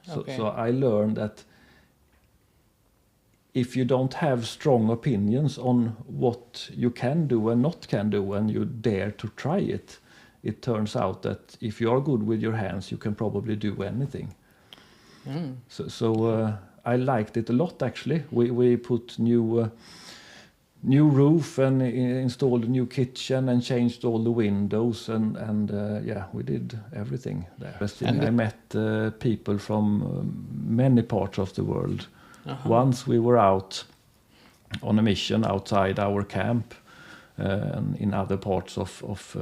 So I learned that if you don't have strong opinions on what you can do and not can do, and you dare to try it, it turns out that if you are good with your hands, you can probably do anything. So I liked it a lot, actually. We put new roof and installed a new kitchen and changed all the windows and we did everything there. And I met people from many parts of the world. Once we were out on a mission outside our camp and in other parts of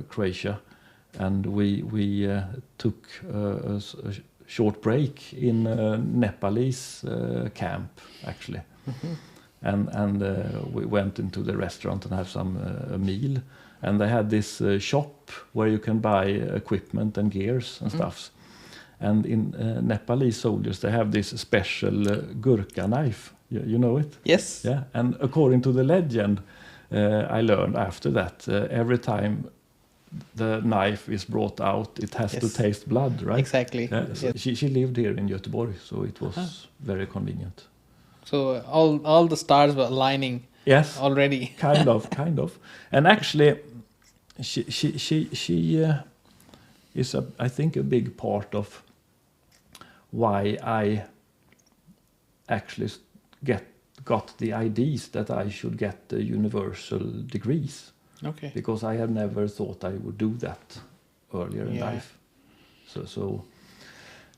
Croatia, and we took a short break in Nepalese camp, actually. And we went into the restaurant and have some a meal, and they had this shop where you can buy equipment and gears and stuff. And in Nepalese soldiers, they have this special gurkha knife. You know it? Yes. Yeah. And according to the legend, I learned after that, every time the knife is brought out, it has to taste blood, right? Exactly. Yeah, so she lived here in Göteborg, so it was very convenient. So all the stars were aligning. Yes. Already. kind of. And actually, she is I think a big part of why I actually got the ideas that I should get the universal degrees. Okay. Because I had never thought I would do that earlier in life. So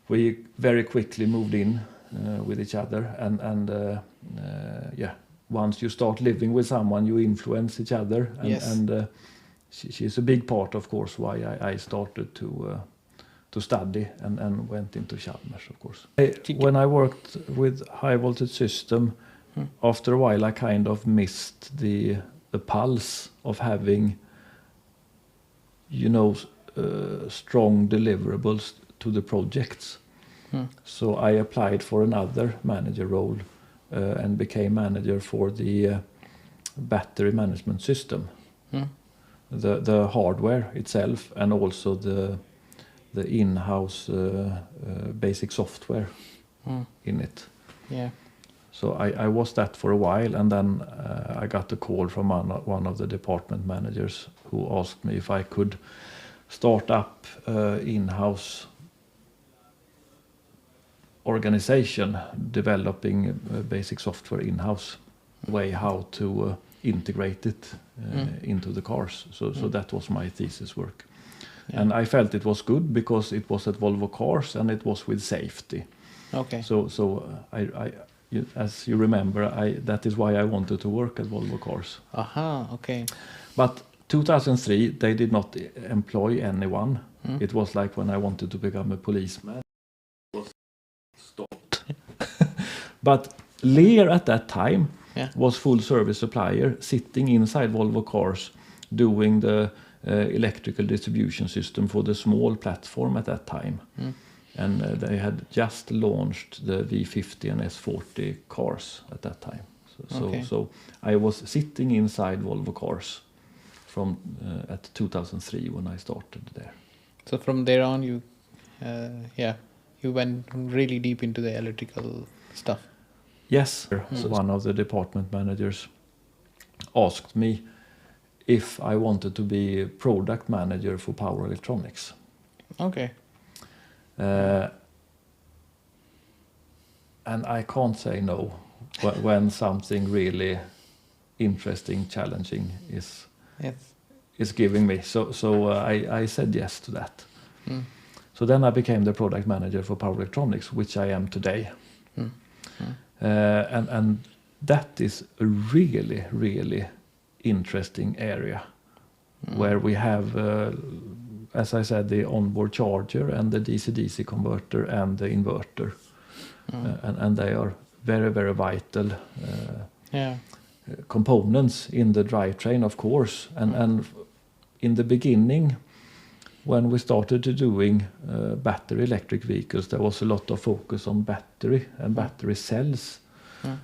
we very quickly moved in with each other, and once you start living with someone, you influence each other, and she's a big part, of course, why I started to study and went into Chalmers, of course. When I worked with high voltage system, after a while I kind of missed the pulse of having, strong deliverables to the projects. So I applied for another manager role and became manager for the battery management system, the hardware itself, and also the in-house basic software in it. Yeah. So I was that for a while, and then I got a call from one of the department managers who asked me if I could start up in-house organization developing basic software in-house, way how to integrate it into the cars. So that was my thesis work. Yeah. And I felt it was good because it was at Volvo Cars and it was with safety. Okay. So I as you remember, that is why I wanted to work at Volvo Cars. Okay. But 2003, they did not employ anyone. It was like when I wanted to become a policeman. It was stopped. But Lear at that time was full service supplier, sitting inside Volvo Cars, doing the electrical distribution system for the small platform at that time. And they had just launched the V50 and S40 cars at that time. So I was sitting inside Volvo Cars from at 2003 when I started there. So from there on, you went really deep into the electrical stuff. Yes. So one of the department managers asked me if I wanted to be product manager for power electronics. Okay. And I can't say no when something really interesting, challenging is giving me. So I said yes to that. So then I became the product manager for power electronics, which I am today. And that is a really, really interesting area where we have, as I said, the onboard charger and the DC-DC converter and the inverter. And they are very, very vital components in the drivetrain, of course. And in the beginning, when we started to doing battery electric vehicles, there was a lot of focus on battery and battery cells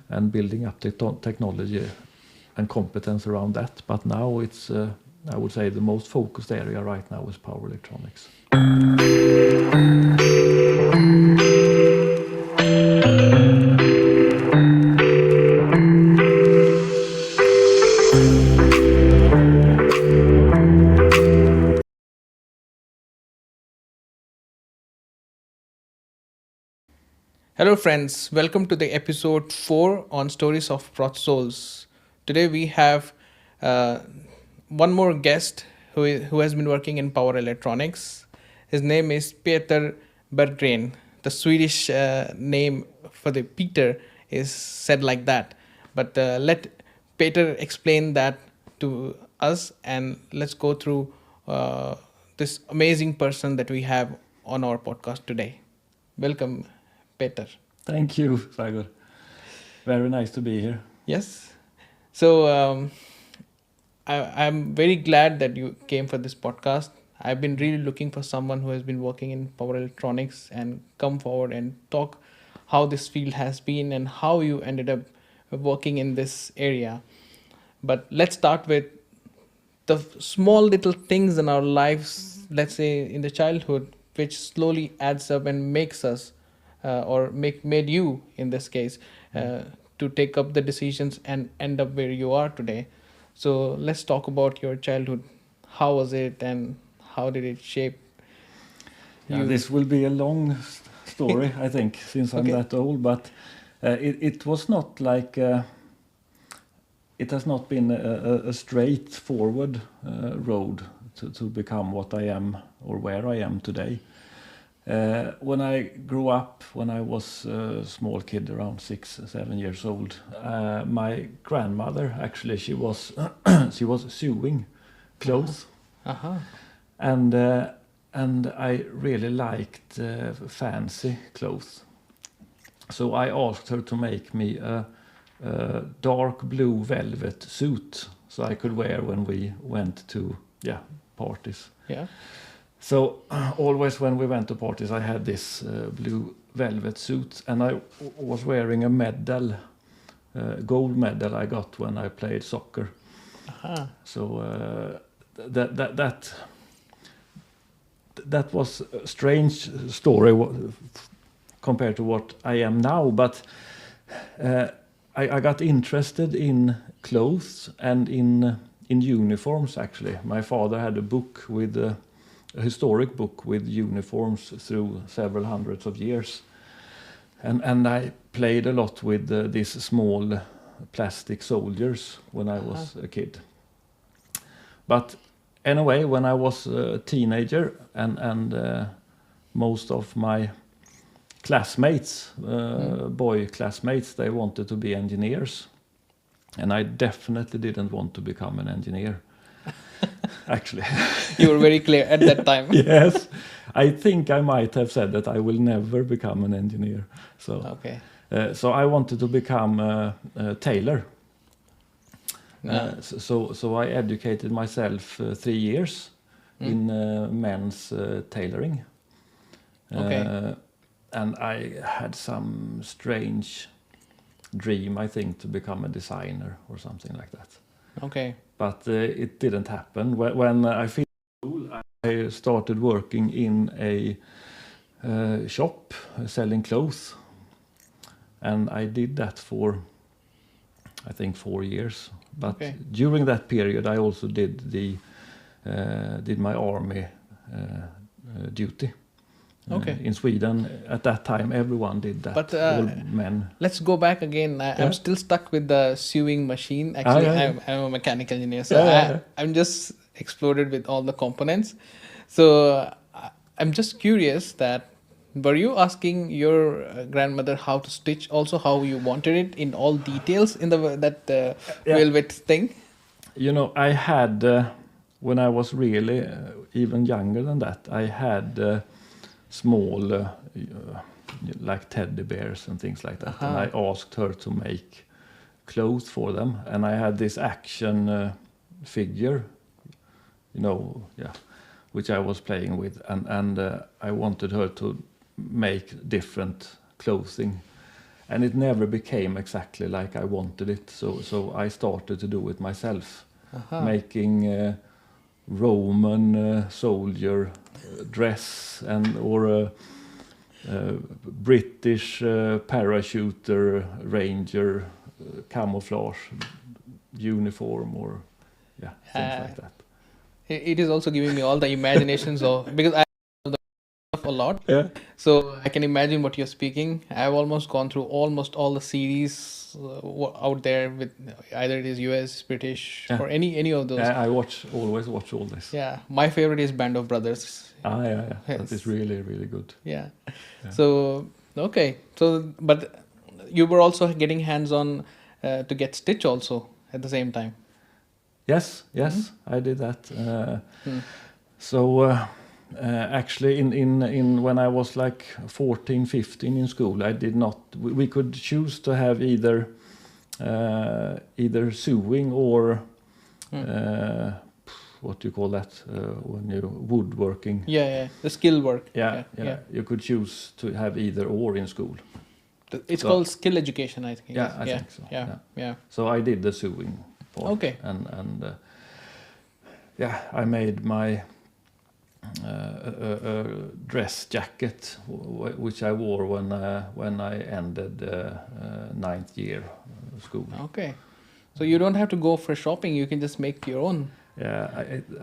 and building up the technology and competence around that. But now it's, I would say, the most focused area right now is power electronics. Hello, friends. Welcome to the episode 4 on Stories of Brought Souls. Today we have uh, one more guest who has been working in power electronics. His name is Peter Berggren. The Swedish name for the Peter is said like that. But let Peter explain that to us, and let's go through this amazing person that we have on our podcast today. Welcome, Peter. Thank you, Sagar. Very nice to be here. Yes. So I'm very glad that you came for this podcast. I've been really looking for someone who has been working in power electronics and come forward and talk how this field has been and how you ended up working in this area. But let's start with the small little things in our lives, let's say in the childhood, which slowly adds up and makes us made you in this case to take up the decisions and end up where you are today. So let's talk about your childhood. How was it and how did it shape Yeah, you? this will be a long story, I think, since I'm Okay. that old. But it was not like it has not been a straightforward road to become what I am or where I am today. When I grew up, when I was a small kid, around 6, 7 years old, my grandmother actually she was she was sewing clothes, Uh-huh. and I really liked fancy clothes. So I asked her to make me a dark blue velvet suit so I could wear when we went to parties. Yeah. So always when we went to parties, I had this blue velvet suit, and I was wearing a medal, gold medal I got when I played soccer. Uh-huh. So that was a strange story compared to what I am now. But I got interested in clothes and in uniforms. Actually, my father had a book with a historic book with uniforms through several hundreds of years, and I played a lot with these small plastic soldiers when I was a kid. But anyway, when I was a teenager, and most of my classmates, boy classmates, they wanted to be engineers, and I definitely didn't want to become an engineer. Actually, You were very clear at that time. yes, I think I might have said that I will never become an engineer. So, Okay. so I wanted to become a tailor. So I educated myself 3 years in men's tailoring. Okay. And I had some strange dream, I think, to become a designer or something like that. Okay. But it didn't happen. When I finished school, I started working in a shop selling clothes. And I did that for, I think, 4 years. But Okay. during that period, I also did my army duty. Okay. In Sweden, at that time, everyone did that. But, all men. Let's go back again. Yeah. I'm still stuck with the sewing machine. Actually, yeah. I'm a mechanical engineer, so Yeah. I'm just exploded with all the components. So I'm just curious that were you asking your grandmother how to stitch, also how you wanted it in all details in that velvet thing? You know, I had when I was really even younger than that, I had small like teddy bears and things like that, and I asked her to make clothes for them, and I had this action figure, which I was playing with, and I wanted her to make different clothing, and it never became exactly like I wanted it, so I started to do it myself, making Roman soldier dress or a British parachuter ranger camouflage uniform, or things like that. It is also giving me all the imaginations of, because I love a lot. Yeah. So I can imagine what you're speaking. I've almost gone through almost all the series out there with either it is US, British, Yeah. or any of those. I always watch all this. Yeah, my favorite is Band of Brothers. Yeah. That Yes. is really, really good. Yeah. So okay. So but you were also getting hands on to get Stitch also at the same time. Yes, I did that. So actually, in when I was like 14, 15 in school, I did not. We could choose to have either sewing or what do you call that when you woodworking? Yeah. The skill work. Yeah. You could choose to have either or in school. It's called skill education, I think. Yeah, I think so. Yeah. So I did the sewing part. Okay. And I made my a dress jacket which I wore when I ended ninth year school. Okay. So you don't have to go for shopping. You can just make your own. Yeah,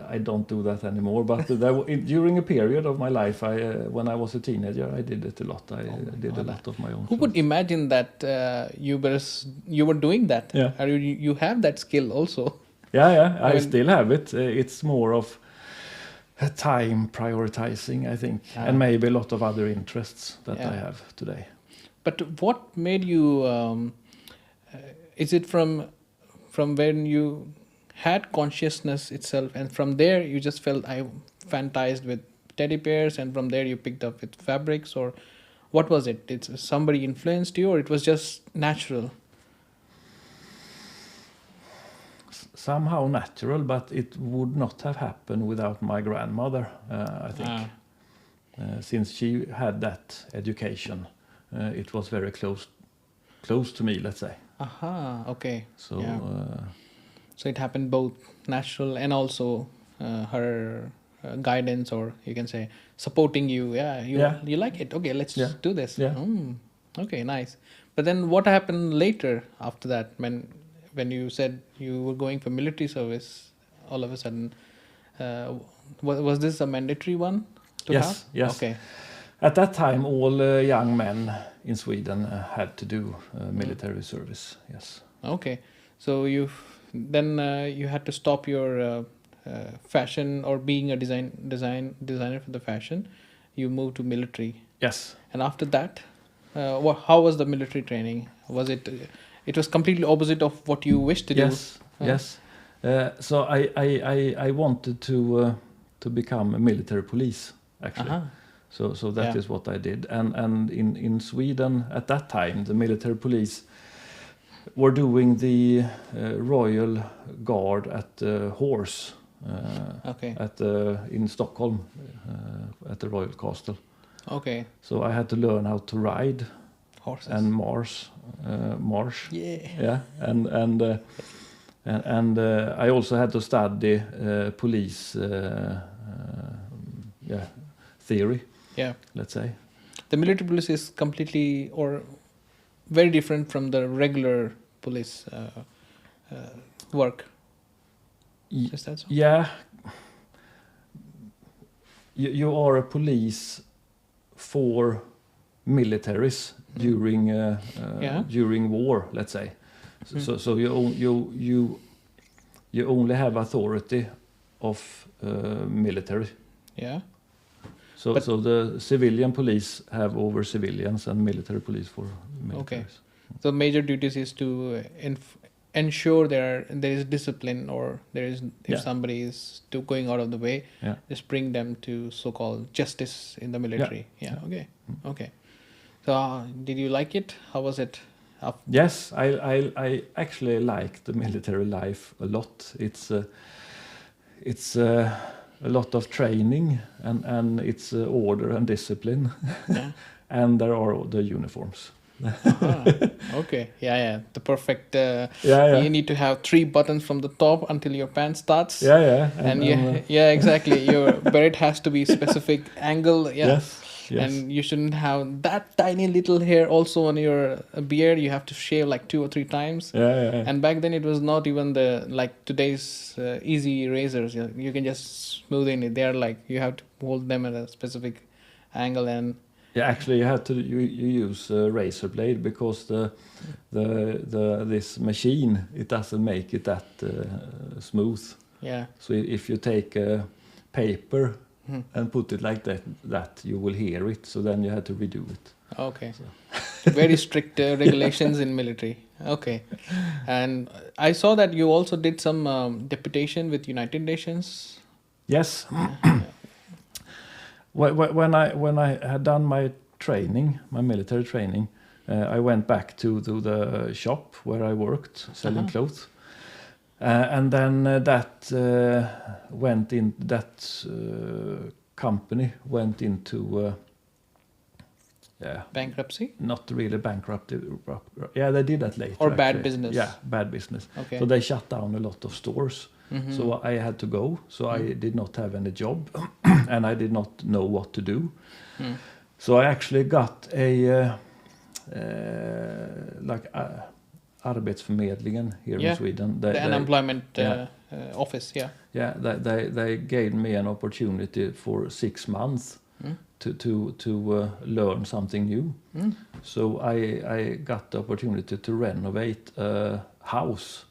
I don't do that anymore. But during a period of my life, when I was a teenager, I did it a lot. I did a lot of my own. Who would imagine that you were doing that? Yeah. You have that skill also. Yeah. I still have it. It's more of time prioritizing, I think, and maybe a lot of other interests that I have today. But what made you? Is it from when you had consciousness itself, and from there you just felt I fantasized with teddy bears, and from there you picked up with fabrics, or what was it? It's somebody influenced you, or it was just natural? Somehow natural, but it would not have happened without my grandmother, I think. Since she had that education, it was very close to me, let's say. Aha, okay. So, So it happened both natural and also her guidance, or you can say supporting you. You like it. Okay, let's do this. Yeah. Okay, nice. But then what happened later after that when you said you were going for military service all of a sudden? Was this a mandatory one to have? Yes. Okay. At that time, all young men in Sweden had to do military service. Yes. Okay. So you had to stop your fashion or being a designer for the fashion. You moved to military. Yes. And after that, how was the military training? Was it? It was completely opposite of what you wished to do. Yes. So I wanted to become a military police actually. So that is what I did. And in Sweden at that time, the military police were doing the Royal Guard at the horse in Stockholm at the Royal Castle. Okay. So I had to learn how to ride horses and march. Yeah. And I also had to study police theory. Yeah. Let's say. The military police is completely or very different from the regular police work. Is that so? Yeah. You are a police for militaries during war, let's say. So you only have authority of military. Yeah. So the civilian police have over civilians and military police for militaries. Okay. So major duties is to ensure there is discipline, or there is if somebody is going out of the way, just bring them to so-called justice in the military. Okay. So did you like it? How was it? Yes, I actually like the military life a lot. It's a lot of training and it's order and discipline. Yeah. And there are the uniforms. Okay. Yeah. The perfect. You need to have 3 buttons from the top until your pants starts. Yeah. Exactly. Your beret has to be specific angle. Yeah. Yes. And you shouldn't have that tiny little hair also on your beard. You have to shave like 2 or 3 times. Yeah. And back then it was not even like today's easy razors. You can just smooth in it. They are like you have to hold them at a specific angle, and Yeah, actually, you had to you use a razor blade because this machine, it doesn't make it that smooth. Yeah. So if you take paper and put it like that you will hear it. So then you had to redo it. Okay. Very strict regulations in military. Okay. And I saw that you also did some deputation with United Nations. Yes. When I had done my training, my military training, I went back to the shop where I worked selling clothes. And then that company went into Bankruptcy? Not really bankrupt. Yeah, they did that later. Or bad business? Yeah, bad business. Okay. So they shut down a lot of stores. So I had to go. So I did not have any job, and I did not know what to do. So I actually got a Arbetsförmedlingen here in Sweden. The unemployment office, yeah. Yeah, they gave me an opportunity for 6 months to learn something new. So I got the opportunity to renovate a house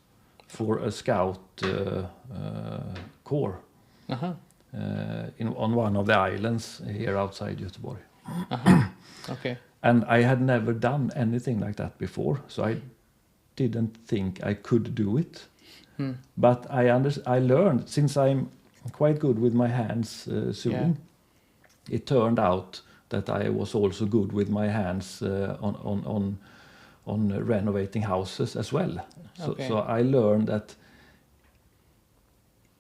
for a scout corps on one of the islands here outside Göteborg. Okay. And I had never done anything like that before, so I didn't think I could do it. But I learned, since I'm quite good with my hands sewing. It turned out that I was also good with my hands on renovating houses as well. So I learned that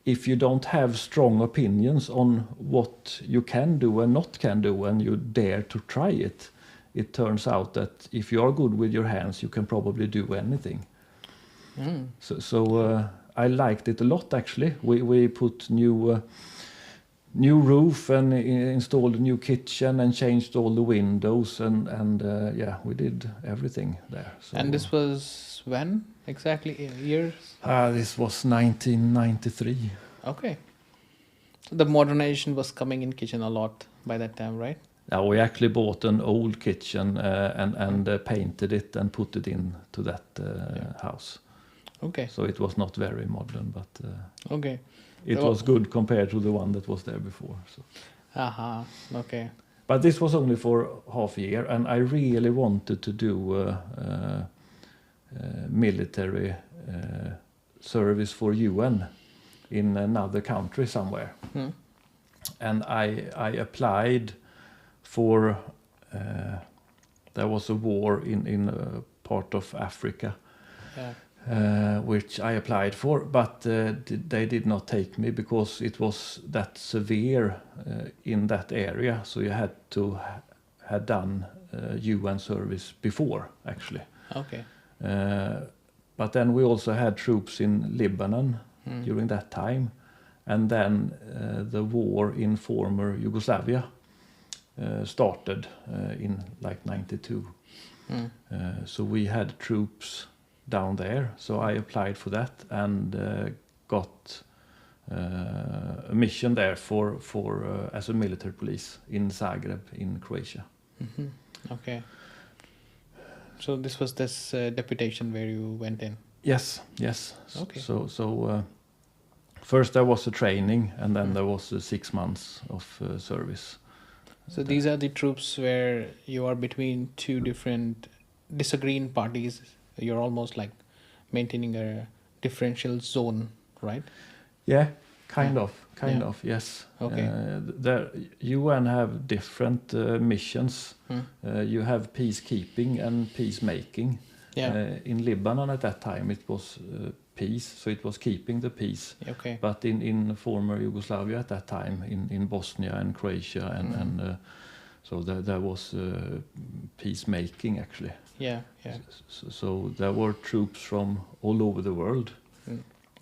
if you don't have strong opinions on what you can do and not can do, and you dare to try it, it turns out that if you are good with your hands, you can probably do anything. So I liked it a lot, actually. We put new roof and installed a new kitchen and changed all the windows and we did everything there. So, and this was when exactly? Years? This was 1993. Okay. So the modernization was coming in kitchen a lot by that time, right? We actually bought an old kitchen and painted it and put it into that house. Okay. So it was not very modern, but okay. It was good compared to the one that was there before. So. Okay. But this was only for half a year, and I really wanted to do military service for UN in another country somewhere. And I applied for. There was a war in a part of Africa. Which I applied for, but they did not take me because it was that severe in that area. So you had to have done UN service before, actually. Okay. But then we also had troops in Lebanon during that time. And then the war in former Yugoslavia started in like 92. So we had troops down there, so I applied for that and got a mission there for as a military police in Zagreb in Croatia. Okay. So this was this deputation where you went in. Yes. Okay. So first there was a training, and then there was 6 months of service. So these are the troops where you are between two different disagreeing parties. You're almost like maintaining a differential zone, right? Yeah, kind of, yes. Okay. The UN have different missions. You have peacekeeping and peacemaking. In Lebanon at that time it was peace, so it was keeping the peace. Okay. But in former Yugoslavia at that time, in Bosnia and Croatia, and so there was peacemaking, actually. Yeah. So there were troops from all over the world.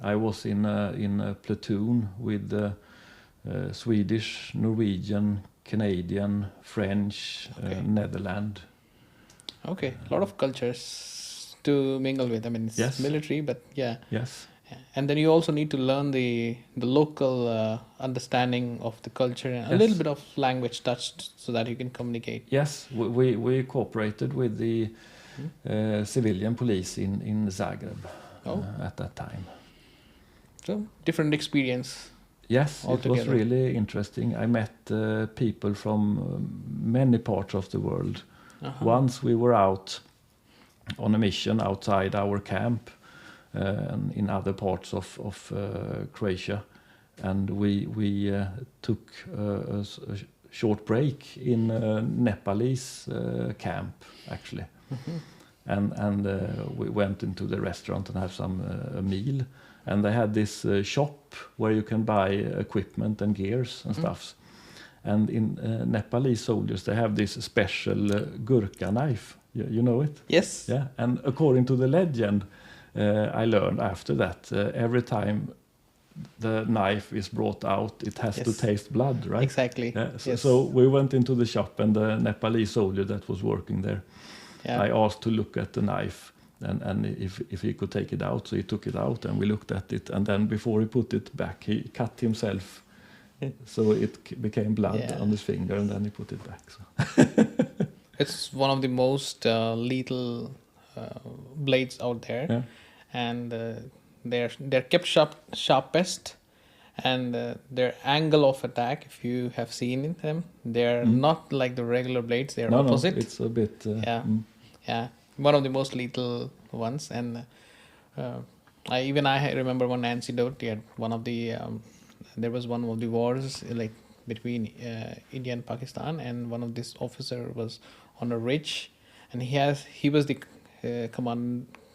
I was in a platoon with Swedish, Norwegian, Canadian, French, Netherlands. Okay, a lot of cultures to mingle with. I mean, it's military, but yeah. Yes. Yeah. And then you also need to learn the local understanding of the culture and a little bit of language touched so that you can communicate. Yes, we cooperated with the civilian police in Zagreb at that time. So different experience. Yes, altogether. It was really interesting. I met people from many parts of the world. Once we were out on a mission outside our camp and in other parts of Croatia, and we took a short break in Nepalese camp actually, and we went into the restaurant and have some a meal, and they had this shop where you can buy equipment and gears and stuff. And in Nepalese soldiers, they have this special gurkha knife. You know it? Yes. Yeah. And according to the legend, I learned after that, every time the knife is brought out, it has to taste blood, right? Exactly. Yeah. So we went into the shop, and the Nepalese soldier that was working there, I asked to look at the knife and if he could take it out. So he took it out, and we looked at it. And then before he put it back, he cut himself. So it became blood on his finger, and then he put it back. So. It's one of the most lethal blades out there, and they're kept sharpest, and their angle of attack, if you have seen them, they're not like the regular blades. They're opposite. No, it's a bit. One of the most lethal ones, and I remember one anecdote. One of the there was one of the wars like between India and Pakistan, and one of this officer was on a ridge, and he was the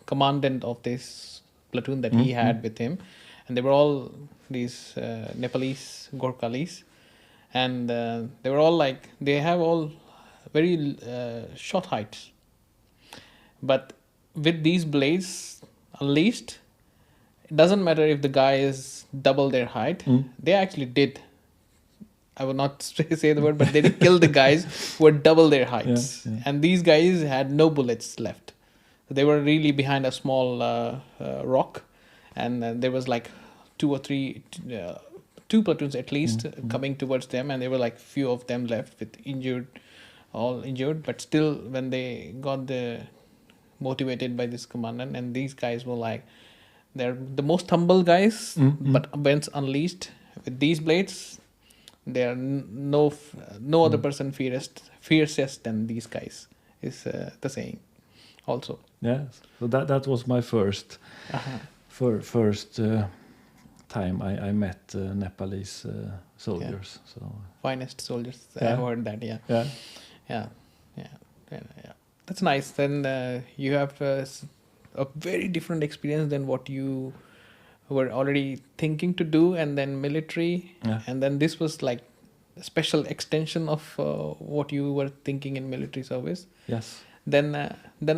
commandant of this platoon that he had with him, and they were all these Nepalese Gorkhalis, and they were all like, they have all very short heights, but with these blades unleashed, it doesn't matter if the guy is double their height. They actually did. I will not say the word, but they did kill the guys who were double their heights. And these guys had no bullets left. They were really behind a small rock, and there was like two platoons at least coming towards them, and there were like few of them left with all injured. But still, when they got motivated by this commandant, and these guys were like, they're the most humble guys, but when unleashed with these blades, there are no other person fiercest than these guys, is the saying also. Yes, so that was my first time I met Nepalese soldiers. So finest soldiers. I've heard that. Yeah. That's nice. Then you have a very different experience than what you were already thinking to do, and then military, and then this was like a special extension of what you were thinking in military service. Yes. Then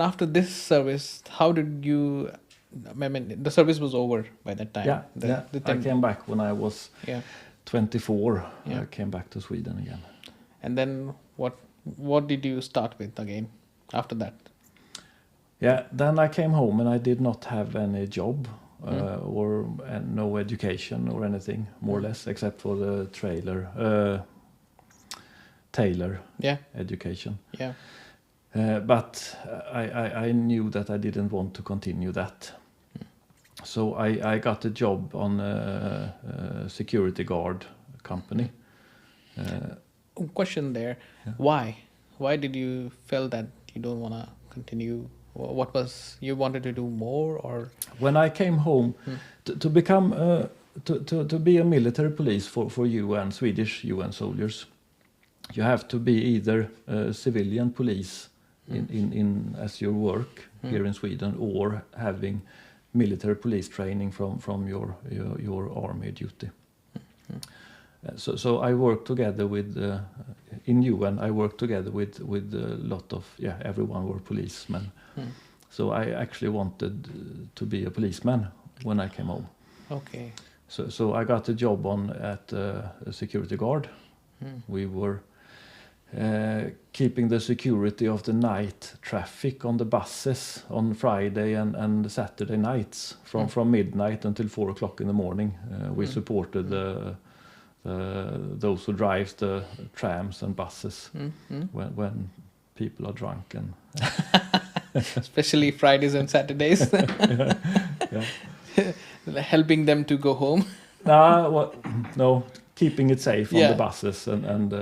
after this service, how did you? I mean, the service was over by that time. I came back when I was 24. Yeah. I came back to Sweden again. And then what did you start with again after that? Yeah, then I came home and I did not have any job or no education or anything, more or less, except for the tailor education. Yeah. But I knew that I didn't want to continue that. So I got a job on a security guard company. Question there. Yeah. Why did you feel that you don't want to continue? What was, you wanted to do more, or? When I came home to become to be a military police for Swedish UN soldiers, you have to be either a civilian police in as your work here in Sweden, or having military police training from your army duty. So I worked together with in UN. I worked together with a lot of everyone were policemen. So I actually wanted to be a policeman when I came home. Okay. So I got a job at a security guard. We were keeping the security of the night traffic on the buses on Friday and Saturday nights from midnight until 4 o'clock in the morning. We supported those who drive the trams and buses when people are drunk and Especially Fridays and Saturdays. Helping them to go home. No, keeping it safe on the buses and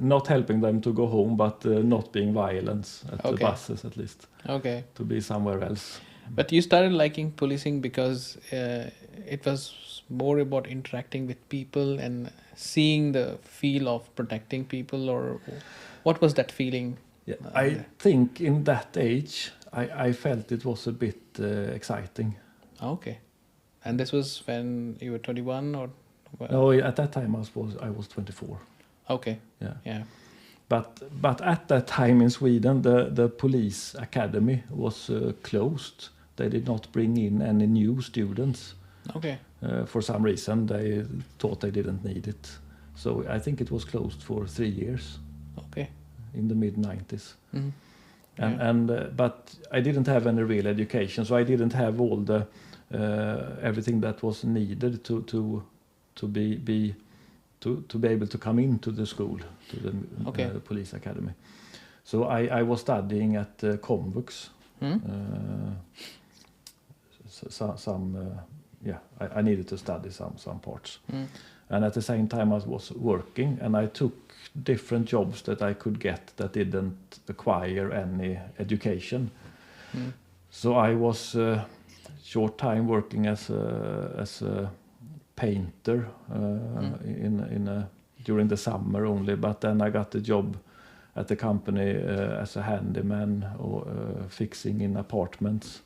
not helping them to go home, but not being violent at the buses at least. Okay. To be somewhere else. But you started liking policing because it was more about interacting with people and seeing the feel of protecting people, or what was that feeling? Yeah, I think in that age, I felt it was a bit exciting. Okay. And this was when you were 21 or? No, at that time I was 24. Okay. Yeah. But at that time in Sweden, the police academy was closed. They did not bring in any new students. Okay. For some reason, they thought they didn't need it. So I think it was closed for 3 years. Okay. In the mid-90s. Mm-hmm. But I didn't have any real education, so I didn't have all the everything that was needed to be able to come into the school, to the police academy. So I was studying at Komvux. I needed to study some parts. And at the same time I was working, and I took different jobs that I could get that didn't require any education. So I was short time working as a painter during the summer only, but then I got a job at the company as a handyman or fixing in apartments.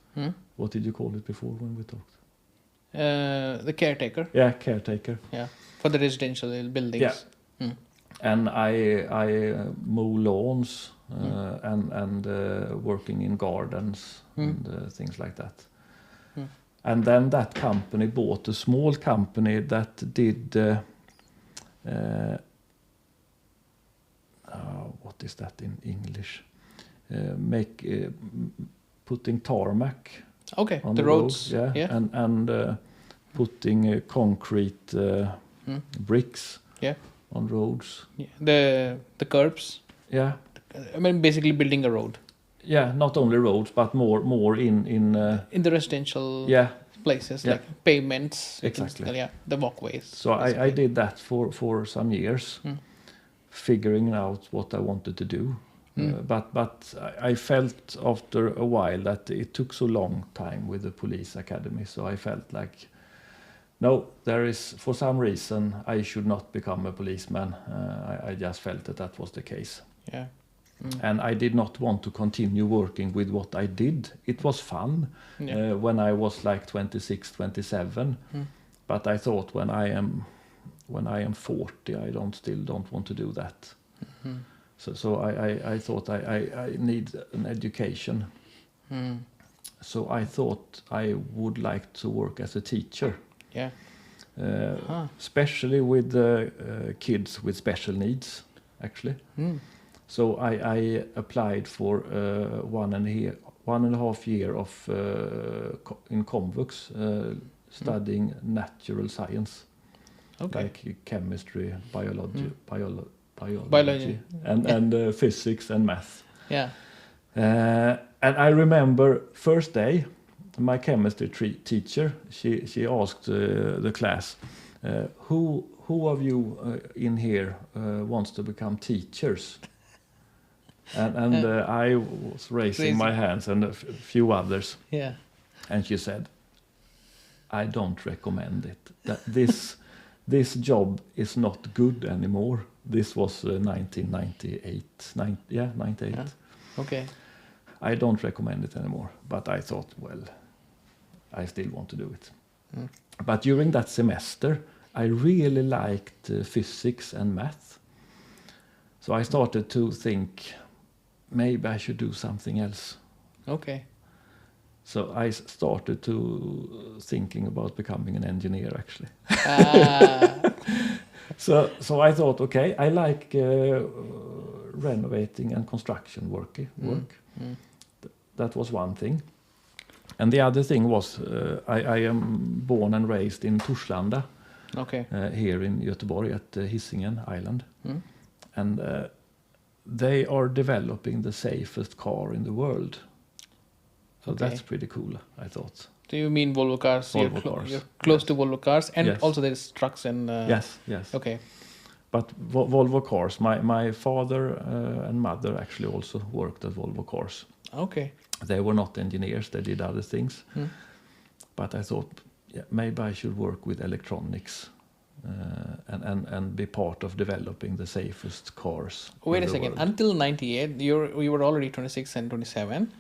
What did you call it before when we talked? The caretaker. Yeah, caretaker. Yeah, for the residential buildings. Yeah. And I mow lawns and working in gardens and things like that. And then that company bought a small company that did what is that in English? Putting tarmac. Okay, on the roads. Yeah. And putting concrete bricks. Yeah. On roads. Yeah. The curbs. Yeah. I mean, basically building a road. Yeah, not only roads, but more in the residential places, like pavements. Exactly. The walkways. So I did that for some years, figuring out what I wanted to do. But I felt after a while that it took so long time with the police academy. So I felt like, no, there is, for some reason, I should not become a policeman. I just felt that was the case. Yeah. And I did not want to continue working with what I did. It was fun when I was like 26, 27. But I thought when I am 40, I still don't want to do that. So I thought I need an education. So I thought I would like to work as a teacher. Yeah. Especially with kids with special needs, actually. So I applied for 1.5 year of in Komvux studying natural science, like chemistry, biology, and physics and math. Yeah. And I remember first day, my chemistry teacher, she asked the class, who of you in here wants to become teachers? And I was raising my hands and a few others. Yeah. And she said, I don't recommend it. That this job is not good anymore. This was 1998. 98. Yeah. Okay. I don't recommend it anymore. But I thought, well, I still want to do it. But during that semester, I really liked physics and math. So I started to think, maybe I should do something else. Okay. So I started to thinking about becoming an engineer, actually. So I thought, okay, I like renovating and construction work. That was one thing. And the other thing was I am born and raised in Torslanda, Okay. here in Göteborg at Hisingen Island. Mm. And they are developing the safest car in the world. So Okay. that's pretty cool, I thought. Do you mean Volvo Cars? Volvo Cars. You're close Yes. to Volvo Cars, and Yes. also there's trucks and. Yes, yes. Okay. But Volvo Cars, my father and mother actually also worked at Volvo Cars. Okay. They were not engineers, they did other things. Mm. But I thought, yeah, maybe I should work with electronics and be part of developing the safest cars. Wait in a the second. world. Until 98, you were already 26 and 27.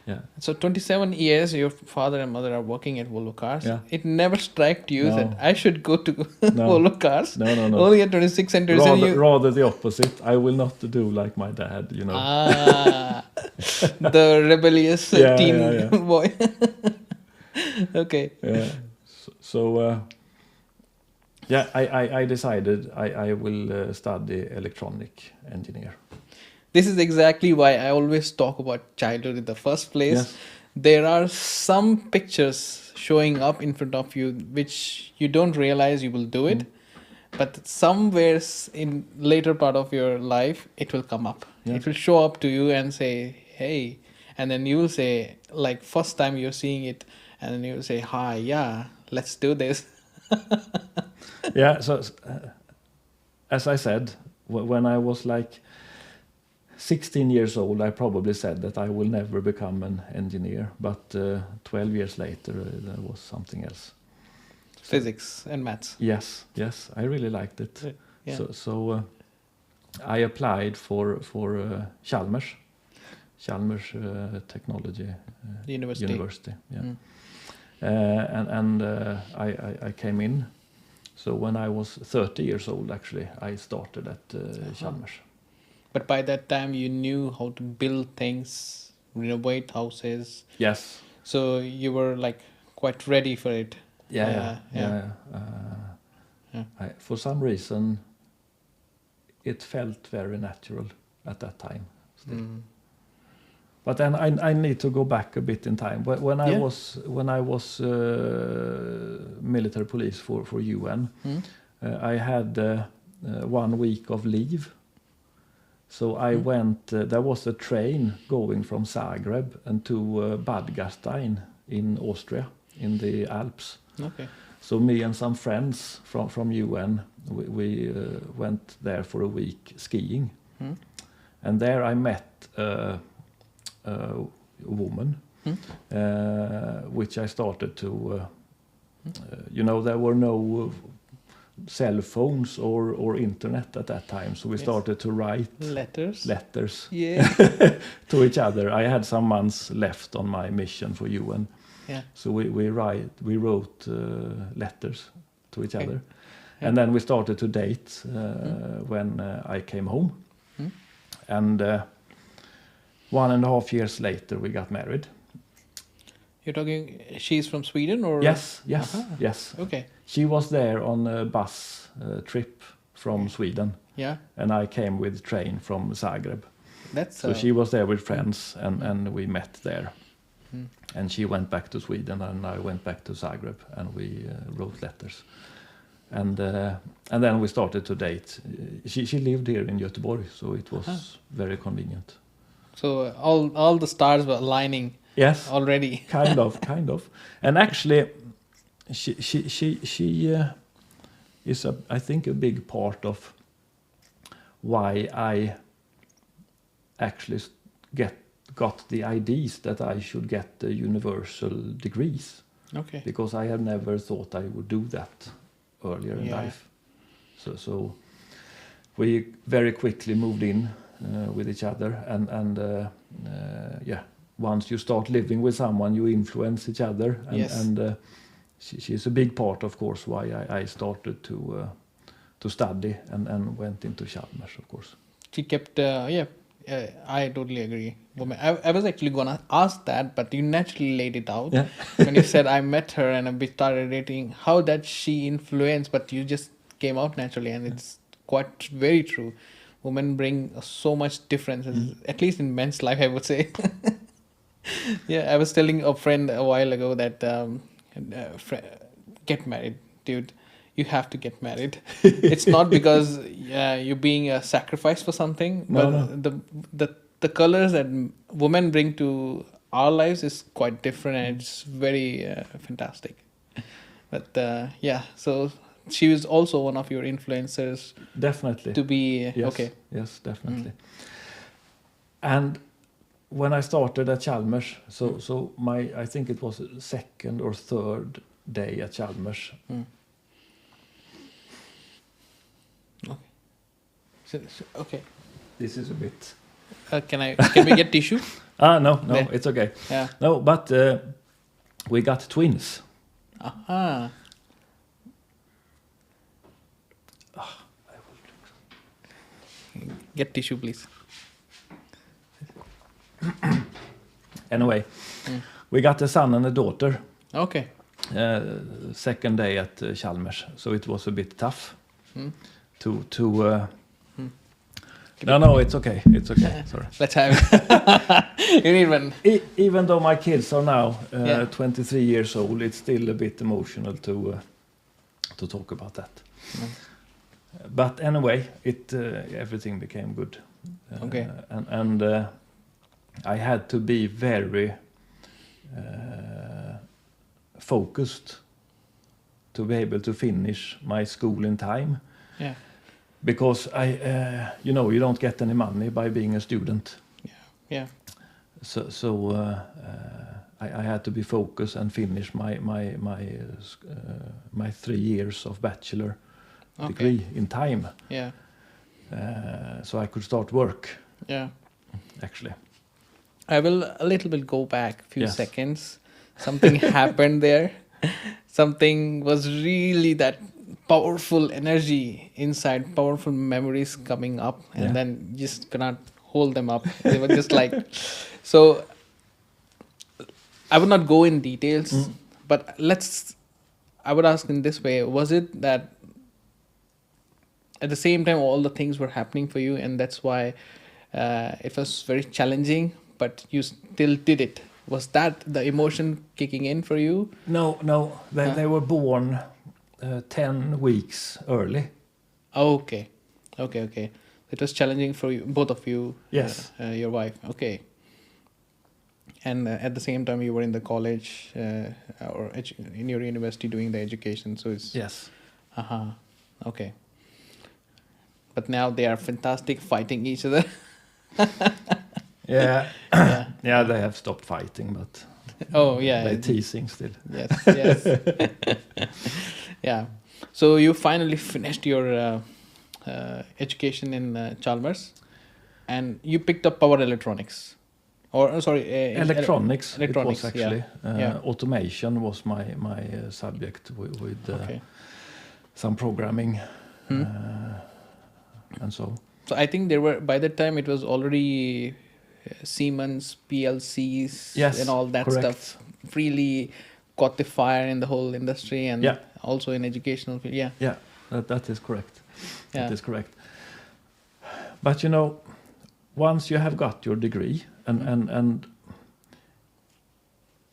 Yeah. So 27 years, your father and mother are working at Volvo Cars. Yeah. It never struck you No. that I should go to No. Volvo Cars. No. Only at 26 and 27 Rather the opposite. I will not do like my dad, you know. The rebellious Yeah, teen yeah. boy. Okay. Yeah. So yeah, I decided I will study electronic engineer. This is exactly why I always talk about childhood in the first place. Yes. There are some pictures showing up in front of you which you don't realize you will do it, but somewhere in later part of your life it will come up. Yeah. It will show up to you and say, "Hey," and then you will say, like first time you're seeing it, and then you will say, "Hi, yeah, let's do this." Yeah. So as I said, when I was like 16 years old, I probably said that I will never become an engineer. But 12 years later, there was something else. Physics and maths. Yes, I really liked it. Yeah. So I applied for Chalmers Technology University. Yeah. Mm. And I came in. So when I was 30 years old, actually, I started at Chalmers. But by that time, you knew how to build things, renovate houses. Yes. So you were like quite ready for it. Yeah. For some reason, it felt very natural at that time. Still. Mm. But then I need to go back a bit in time. When I Yeah. was military police for UN, Mm. I had 1 week of leave. So I went. There was a train going from Zagreb and to Bad Gastein in Austria, in the Alps. Okay. So me and some friends from UN, we went there for a week skiing. Mm. And there I met a woman, which I started to, there were no cell phones or internet at that time. So we started to write letters Yeah. to each other. I had some months left on my mission for UN. Yeah. So we wrote letters to each other. Yeah. And then we started to date when I came home. Mm. And 1.5 years later, we got married. You're talking, she's from Sweden or? Yes. Yes. Okay. She was there on a bus trip from Sweden. Yeah. And I came with train from Zagreb. That's she was there with friends and we met there. Mm. And she went back to Sweden and I went back to Zagreb and we wrote letters. And then we started to date. She lived here in Göteborg, so it was very convenient. So all the stars were aligning. Yes, already. kind of. And actually, she is I think a big part of why I actually got the ideas that I should get the universal degrees. Okay. Because I have never thought I would do that earlier in life. So we very quickly moved in with each other and once you start living with someone you influence each other and she's a big part, of course, why I started to study and went into Chalmers, of course. She kept I totally agree. I was actually gonna ask that, but you naturally laid it out when you said I met her and we started dating. How that she influenced, but you just came out naturally, and it's quite very true. Women bring so much difference, at least in men's life, I would say. Yeah, I was telling a friend a while ago that get married, dude. You have to get married. It's not because you're being a sacrifice for something, but the colors that women bring to our lives is quite different, and it's very fantastic. But yeah, so she was also one of your influencers. Definitely. To be Yes, okay. Yes, definitely. And when I started at Chalmers, so I think it was the second or third day at Chalmers. Okay. Okay. This is a bit. Can we get tissue? No, There. it's okay. Yeah. No, but we got twins. Aha. Get tissue, please. Anyway, we got a son and a daughter. Okay. Second day at Chalmers, so it was a bit tough to. No, it's okay. It's okay. Sorry. Let's have it. You need one. Even though my kids are now 23 years old, it's still a bit emotional to talk about that. But anyway, everything became good. Okay. And I had to be very focused to be able to finish my school in time. Yeah. Because you don't get any money by being a student. Yeah. So I had to be focused and finish my 3 years of bachelor degree in time. Yeah. So I could start work. Yeah. Actually. I will a little bit go back a few Yes. seconds. Something happened there. Something was really that powerful energy inside, powerful memories coming up, and then just cannot hold them up. They were just like, so I would not go in details, but I would ask in this way, was it that at the same time all the things were happening for you, and that's why it was very challenging, but you still did it? Was that the emotion kicking in for you? No. They were born 10 weeks early. Okay. It was challenging for you, both of you. Yes. Your wife. Okay. And at the same time, you were in the college or in your university doing the education. So it's. Yes. Okay. But now they are fantastic, fighting each other. Yeah. Yeah, they have stopped fighting, but. Oh yeah. They're teasing still. Yes. Yeah. So you finally finished your education in Chalmers, and you picked up power electronics, or Electronics. It was yeah. actually automation was my subject with some programming and so. So I think there were, by that time it was already Siemens PLCs and all that stuff really caught the fire in the whole industry, and also in educational field. Yeah, that is correct. That is correct. But once you have got your degree, and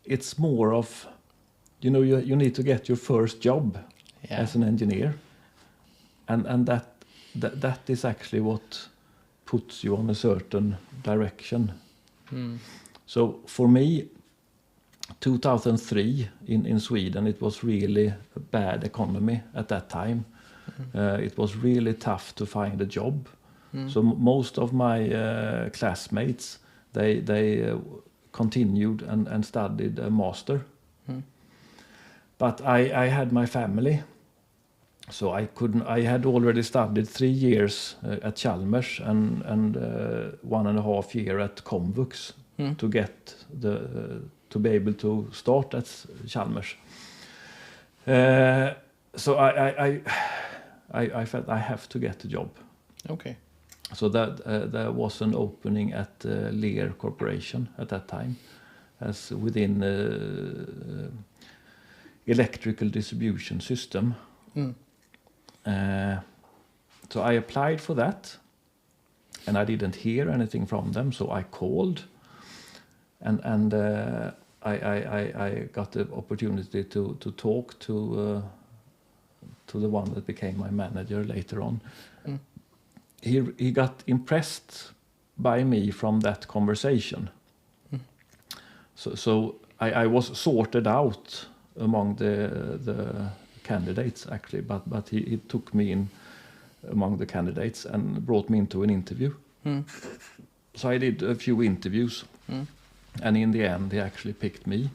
it's more of, you need to get your first job as an engineer, and that is actually what puts you on a certain direction. So for me, 2003 in Sweden, it was really a bad economy at that time. It was really tough to find a job. So most of my classmates, they continued and studied a master. But I had my family, so I couldn't. I had already studied 3 years at Chalmers and 1.5 years at Komvux to get to be able to start at Chalmers. So I felt I have to get a job. Okay. So that there was an opening at Lear Corporation at that time, as within electrical distribution system. So I applied for that, and I didn't hear anything from them. So I called, and I got the opportunity to talk to the one that became my manager later on. Mm. He got impressed by me from that conversation. Mm. So I was sorted out among the candidates actually, but he took me in among the candidates and brought me into an interview. Mm. So I did a few interviews, and in the end he actually picked me.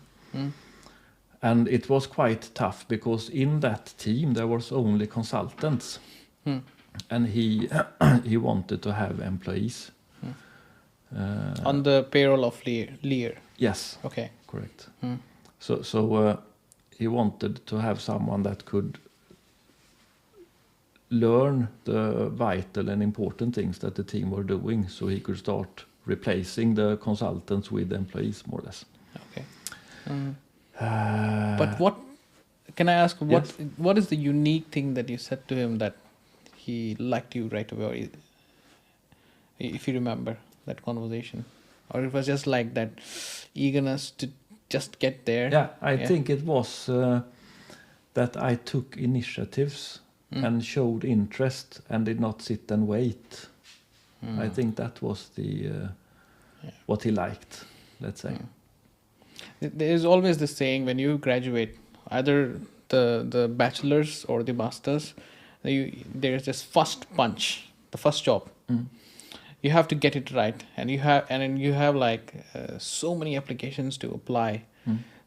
And it was quite tough because in that team there was only consultants, and he he wanted to have employees. On the payroll of Lear. Yes. Okay. Correct. So he wanted to have someone that could learn the vital and important things that the team were doing, so he could start replacing the consultants with employees, more or less. Okay. But what can I ask? What Yes. what is the unique thing that you said to him that he liked you right away? Or if you remember that conversation, or it was just like that eagerness to just get there. Yeah, I think it was that I took initiatives and showed interest and did not sit and wait. I think that was the what he liked, let's say. There is always this saying when you graduate, either the bachelor's or the master's, there's this first punch, the first job. You have to get it right, and then you have like so many applications to apply.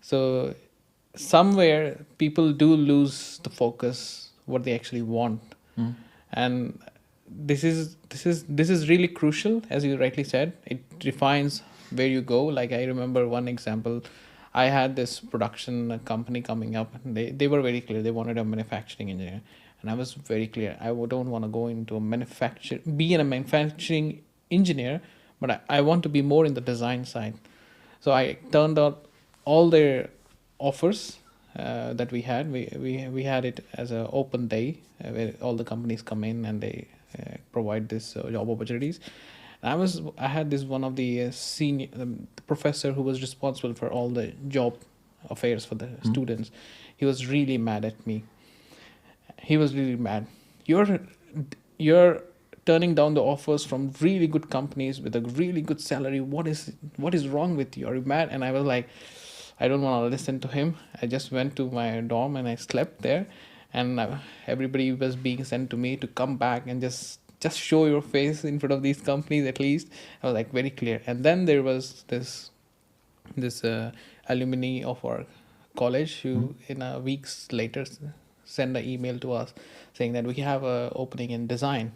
So somewhere people do lose the focus what they actually want, and this is really crucial, as you rightly said. It defines where you go. Like I remember one example, I had this production company coming up, and they were very clear. They wanted a manufacturing engineer, and I was very clear. I don't want to go into be a manufacturing engineer, but I want to be more in the design side. So I turned out all their offers that we had. We had it as an open day where all the companies come in and they provide this job opportunities. And I had this one of the senior the professor who was responsible for all the job affairs for the students. He was really mad at me. He was really mad. You're turning down the offers from really good companies with a really good salary. What is wrong with you? Are you mad? And I was like, I don't want to listen to him. I just went to my dorm and I slept there, and everybody was being sent to me to come back and just show your face in front of these companies at least. I was like very clear. And then there was this alumni of our college who in a weeks later send an email to us saying that we have a opening in design.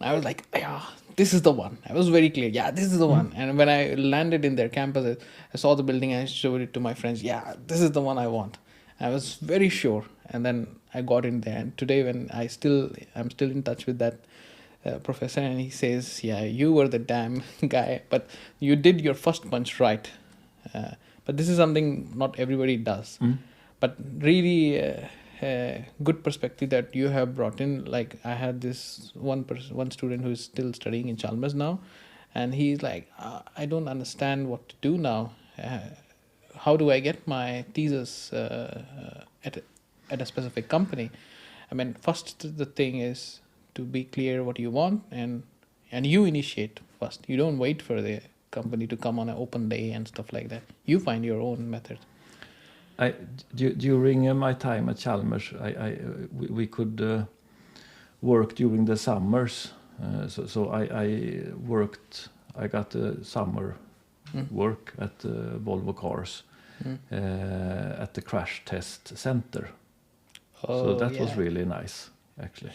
I was like, yeah, this is the one. I was very clear. Yeah, this is the one. And when I landed in their campus, I saw the building and I showed it to my friends. Yeah, this is the one I want. I was very sure. And then I got in there. And today when I'm still in touch with that professor, and he says, yeah, you were the damn guy, but you did your first punch right. But this is something not everybody does. But really good perspective that you have brought in. Like I had this one student who is still studying in Chalmers now, and he's like, I don't understand what to do now. How do I get my thesis at a specific company? I mean, first the thing is to be clear what you want, and you initiate first. You don't wait for the company to come on an open day and stuff like that. You find your own method. During my time at Chalmers, we could work during the summers. So I worked. I got summer work at Volvo Cars at the crash test center. So that was really nice, actually.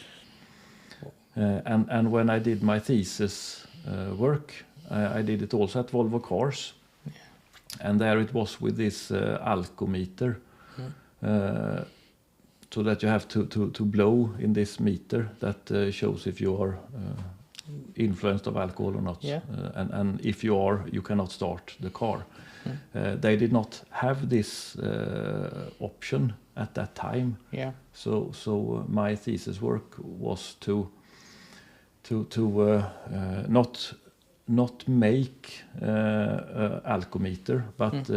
And when I did my thesis work, I did it also at Volvo Cars. And there it was with this alcometer, so that you have to blow in this meter that shows if you are influenced of alcohol or not. Yeah. And if you are, you cannot start the car. They did not have this option at that time. Yeah. So my thesis work was to not make alcometer, but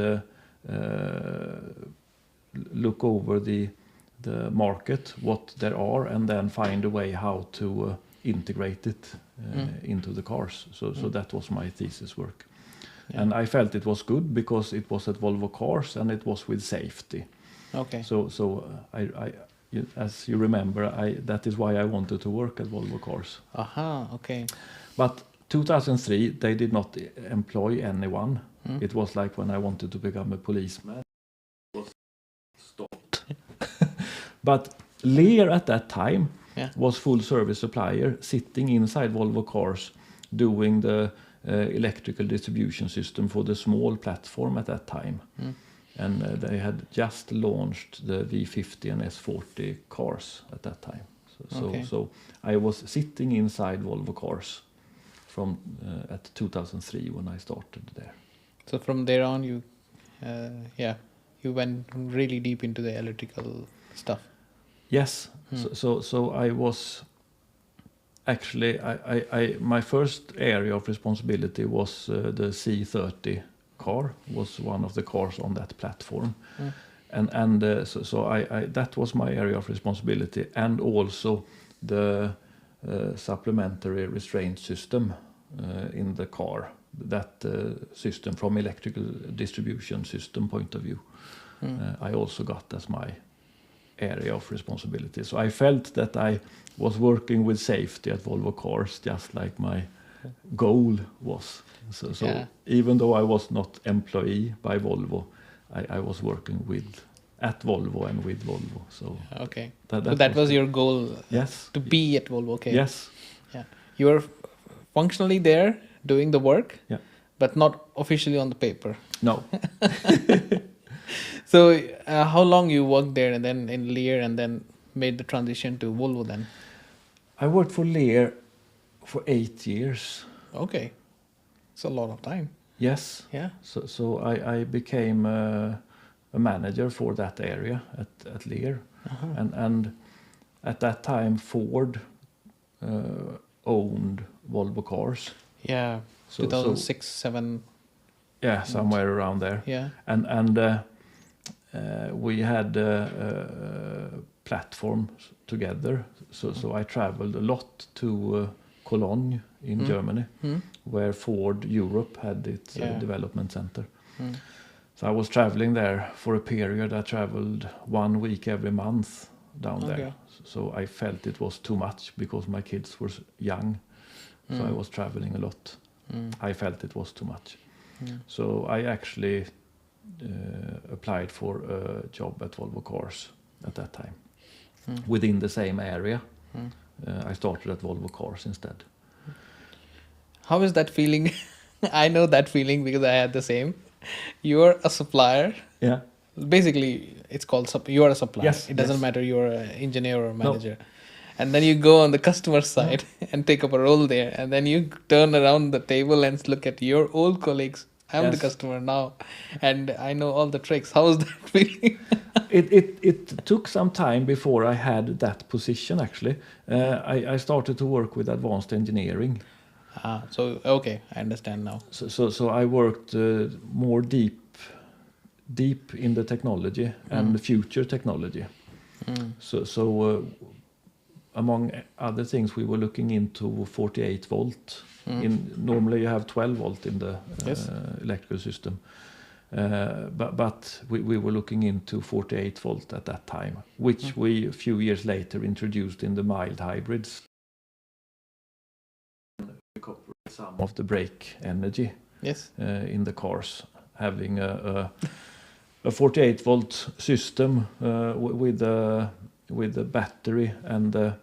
look over the market, what there are, and then find a way how to integrate it into the cars. So that was my thesis work. Yeah. And I felt it was good because it was at Volvo Cars and it was with safety. Okay. So as you remember, that is why I wanted to work at Volvo Cars. Aha. Okay. But 2003, they did not employ anyone. It was like when I wanted to become a policeman. It was stopped. But Lear at that time was full service supplier, sitting inside Volvo Cars, doing the electrical distribution system for the small platform at that time. And they had just launched the V50 and S40 cars at that time. So I was sitting inside Volvo Cars from at 2003 when I started there. So from there on, you went really deep into the electrical stuff. Yes. So I was actually my first area of responsibility was the C30 car, was one of the cars on that platform. So I that was my area of responsibility, and also the supplementary restraint system in the car, that system from electrical distribution system point of view. I also got as my area of responsibility. So I felt that I was working with safety at Volvo Cars, just like my goal was. So even though I was not employee by Volvo, I was working at Volvo and with Volvo. So okay, that was your goal. Yes. To be at Volvo. Okay. Yes. Yeah. You were functionally there doing the work. Yeah. But not officially on the paper. No. So how long you worked there, and then in Lear, and then made the transition to Volvo then? I worked for Lear for 8 years. Okay. It's a lot of time. Yes. Yeah. So I became a manager for that area at Lear. And at that time Ford owned Volvo Cars. Yeah. 2006, 7. Yeah, somewhere around there. Yeah. And we had platforms together. So I traveled a lot to Cologne in Germany, where Ford Europe had its development center. So I was traveling there for a period. I traveled 1 week every month down there. So I felt it was too much because my kids were young. So I was traveling a lot. I felt it was too much. So I actually applied for a job at Volvo Cars at that time, within the same area. I started at Volvo Cars instead. How is that feeling? I know that feeling because I had the same. You're a supplier. Yeah. Basically, it's called you are a supplier. Yes, it doesn't yes. matter you're an engineer or a manager. No. And then you go on the customer side and take up a role there. And then you turn around the table and look at your old colleagues. I'm the customer now, and I know all the tricks. How is that feeling? It took some time before I had that position, actually. I started to work with advanced engineering. So okay, I understand now. So I worked more deep in the technology and the future technology. So among other things, we were looking into 48 volt. Normally you have 12 volt in the electrical system. But we were looking into 48 volt at that time, which we a few years later introduced in the mild hybrids. Incorporate some of the brake energy in the cars, having a 48 volt system with the battery and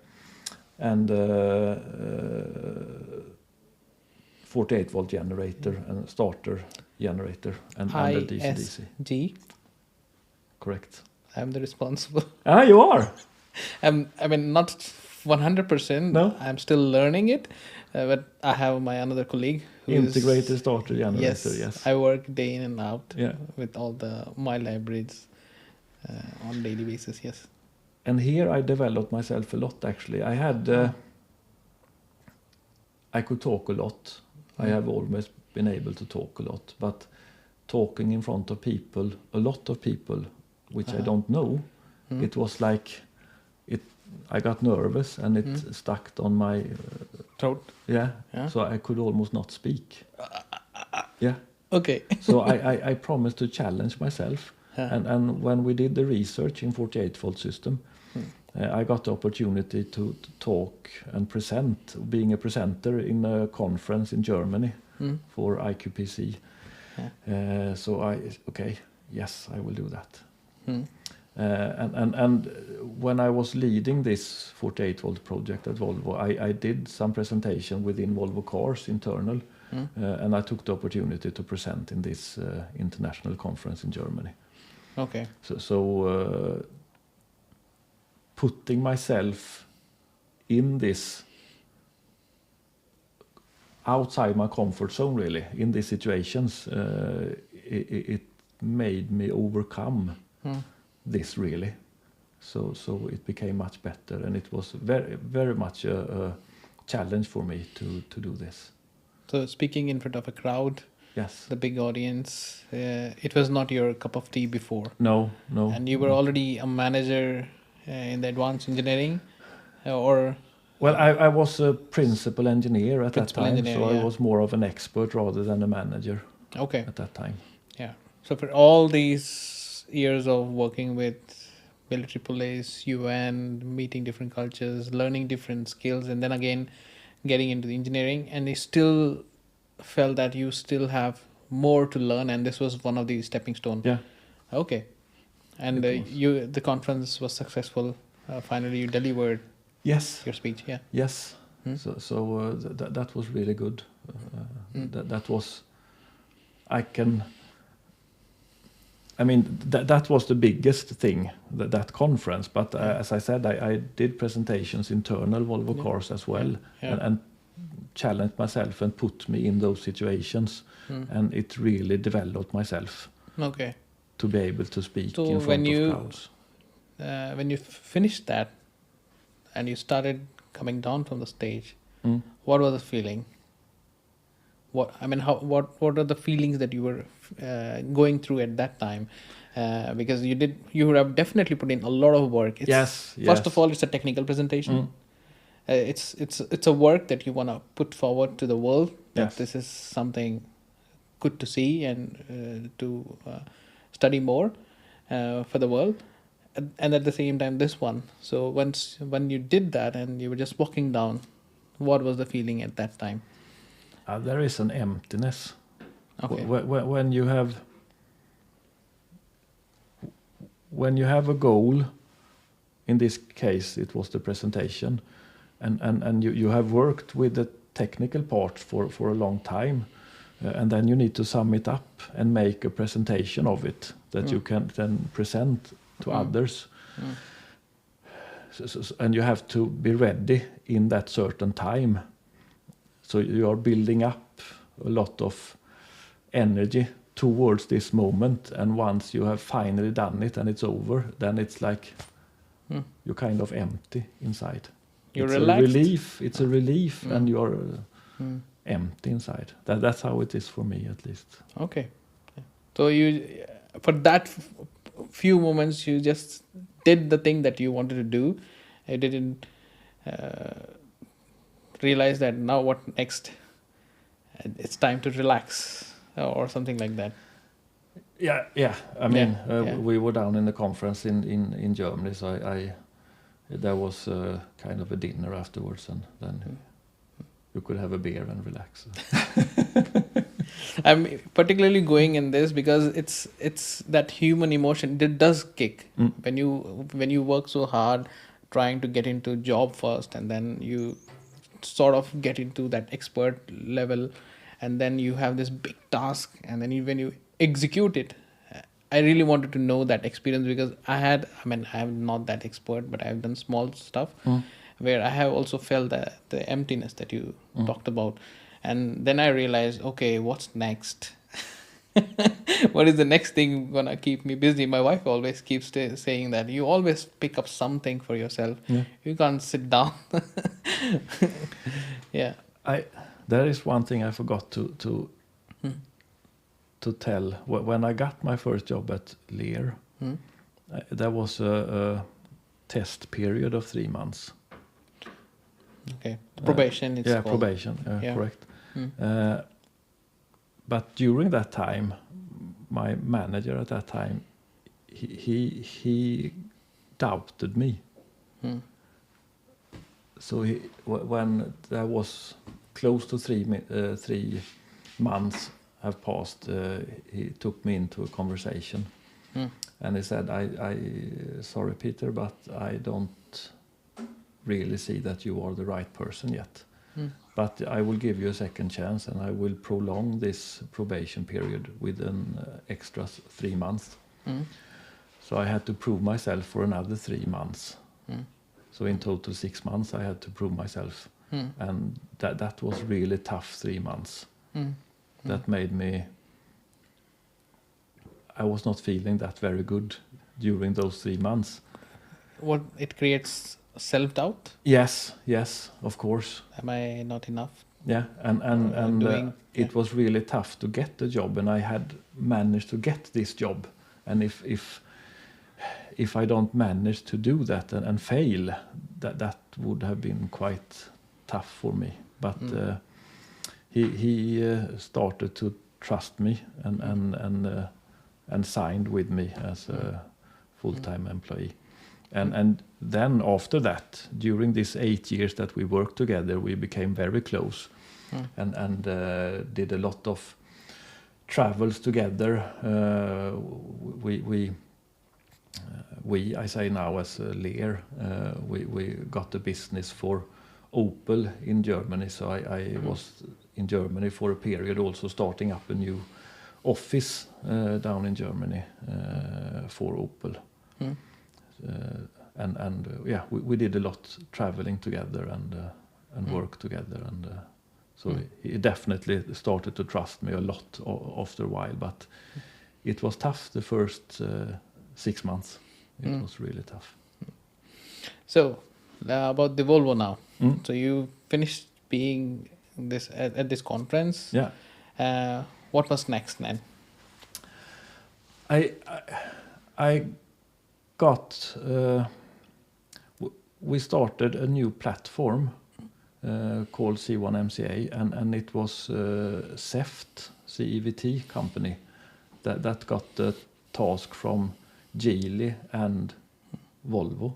48 volt generator and starter generator and the DC. ISG. Correct. I'm the responsible. You are. I mean, not 100%. No. I'm still learning it, But I have my another colleague who Integrated starter generator, yes. I work day in and out Yeah. with all my libraries on daily basis, yes. And here I developed myself a lot, actually. I could talk a lot. I have always been able to talk a lot, but talking in front of people, a lot of people, which I don't know, it was like I got nervous and it stuck on my throat. Yeah, so I could almost not speak. Yeah. Okay. So I promised to challenge myself. And when we did the research in 48-volt system, I got the opportunity to talk and present, being a presenter in a conference in Germany for IQPC. So yes, I will do that. And when I was leading this 48-volt project at Volvo, I did some presentation within Volvo Cars internal, and I took the opportunity to present in this international conference in Germany. Okay. So putting myself in this outside my comfort zone, really, in these situations, it made me overcome this, really. So it became much better, and it was very, very much a challenge for me to do this. So speaking in front of a crowd, yes, the big audience, it was not your cup of tea before. No. And you were already a manager in the advanced engineering, or? Well, I was a principal engineer at that time, so I was more of an expert rather than a manager. Okay. At that time. Yeah. So for all these years of working with military police, UN, meeting different cultures, learning different skills, and then again getting into the engineering, and you still felt that you still have more to learn, and this was one of the stepping stones. Yeah. Okay. And the conference was successful. Finally, you delivered. Yes. Your speech. Yeah. Yes. So that was really good. That was. That was the biggest thing, that conference. But as I said, I did presentations internal Volvo Cars as well, and challenged myself and put me in those situations, and it really developed myself. Okay. To be able to speak in front of crowds. When you finished that, and you started coming down from the stage, what was the feeling? What are the feelings that you were going through at that time? Because you would have definitely put in a lot of work. First of all, it's a technical presentation. It's a work that you want to put forward to the world. That this is something good to see and to study more for the world. And at the same time, this one. So when you did that and you were just walking down, what was the feeling at that time? There is an emptiness. Okay. When you have a goal, in this case it was the presentation, and you have worked with the technical part for a long time, and then you need to sum it up and make a presentation of it that you can then present to others. So, and you have to be ready in that certain time. So you are building up a lot of energy towards this moment, and once you have finally done it and it's over, then it's like you're kind of empty inside. You're it's relaxed. It's a relief, and you're empty inside. That's how it is for me, at least. Okay. So you, for that few moments, you just did the thing that you wanted to do. You didn't realize that now what next? It's time to relax or something like that. Yeah. I mean, we were down in the conference in Germany, so there was kind of a dinner afterwards, and then you could have a beer and relax. I'm particularly going in this because it's that human emotion that does kick when you work so hard trying to get into job first, and then you sort of get into that expert level, and then you have this big task, and then when you execute it. I really wanted to know that experience because I'm not that expert, but I've done small stuff. where I have also felt the emptiness that you talked about. And then I realized, okay, what's next? What is the next thing gonna keep me busy? My wife always keeps saying that you always pick up something for yourself. Yeah. You can't sit down. Yeah. There is one thing I forgot to tell. When I got my first job at Lear, there was a test period of 3 months. Okay. Probation. It's Yeah, called. probation. Yeah. Correct. But during that time, my manager at that time, he doubted me. So when there was close to 3 months have passed, he took me into a conversation, and he said, "I sorry, Peter, but I don't really see that you are the right person yet. But I will give you a second chance, and I will prolong this probation period with an extra 3 months." So I had to prove myself for another 3 months. So in total 6 months I had to prove myself. And that was really tough 3 months. That made me... I was not feeling that very good during those 3 months. What it creates self-doubt? Yes, of course. Am I not enough? Yeah, and it was really tough to get the job, and I had managed to get this job. And if I don't manage to do that and fail, that would have been quite tough for me. But he started to trust me and signed with me as a full-time employee. And then after that, during these 8 years that we worked together, we became very close, and did a lot of travels together. I say now as Lear, we got the business for Opel in Germany. So I was in Germany for a period, also starting up a new office down in Germany for Opel. We did a lot traveling together and work together, and so he definitely started to trust me a lot after a while. But it was tough the first 6 months. It was really tough. So about the Volvo now. So you finished being this at this conference. Yeah. What was next then? I got... we started a new platform called C1MCA, and it was CEVT, CEVT company, that got the task from Geely and Volvo.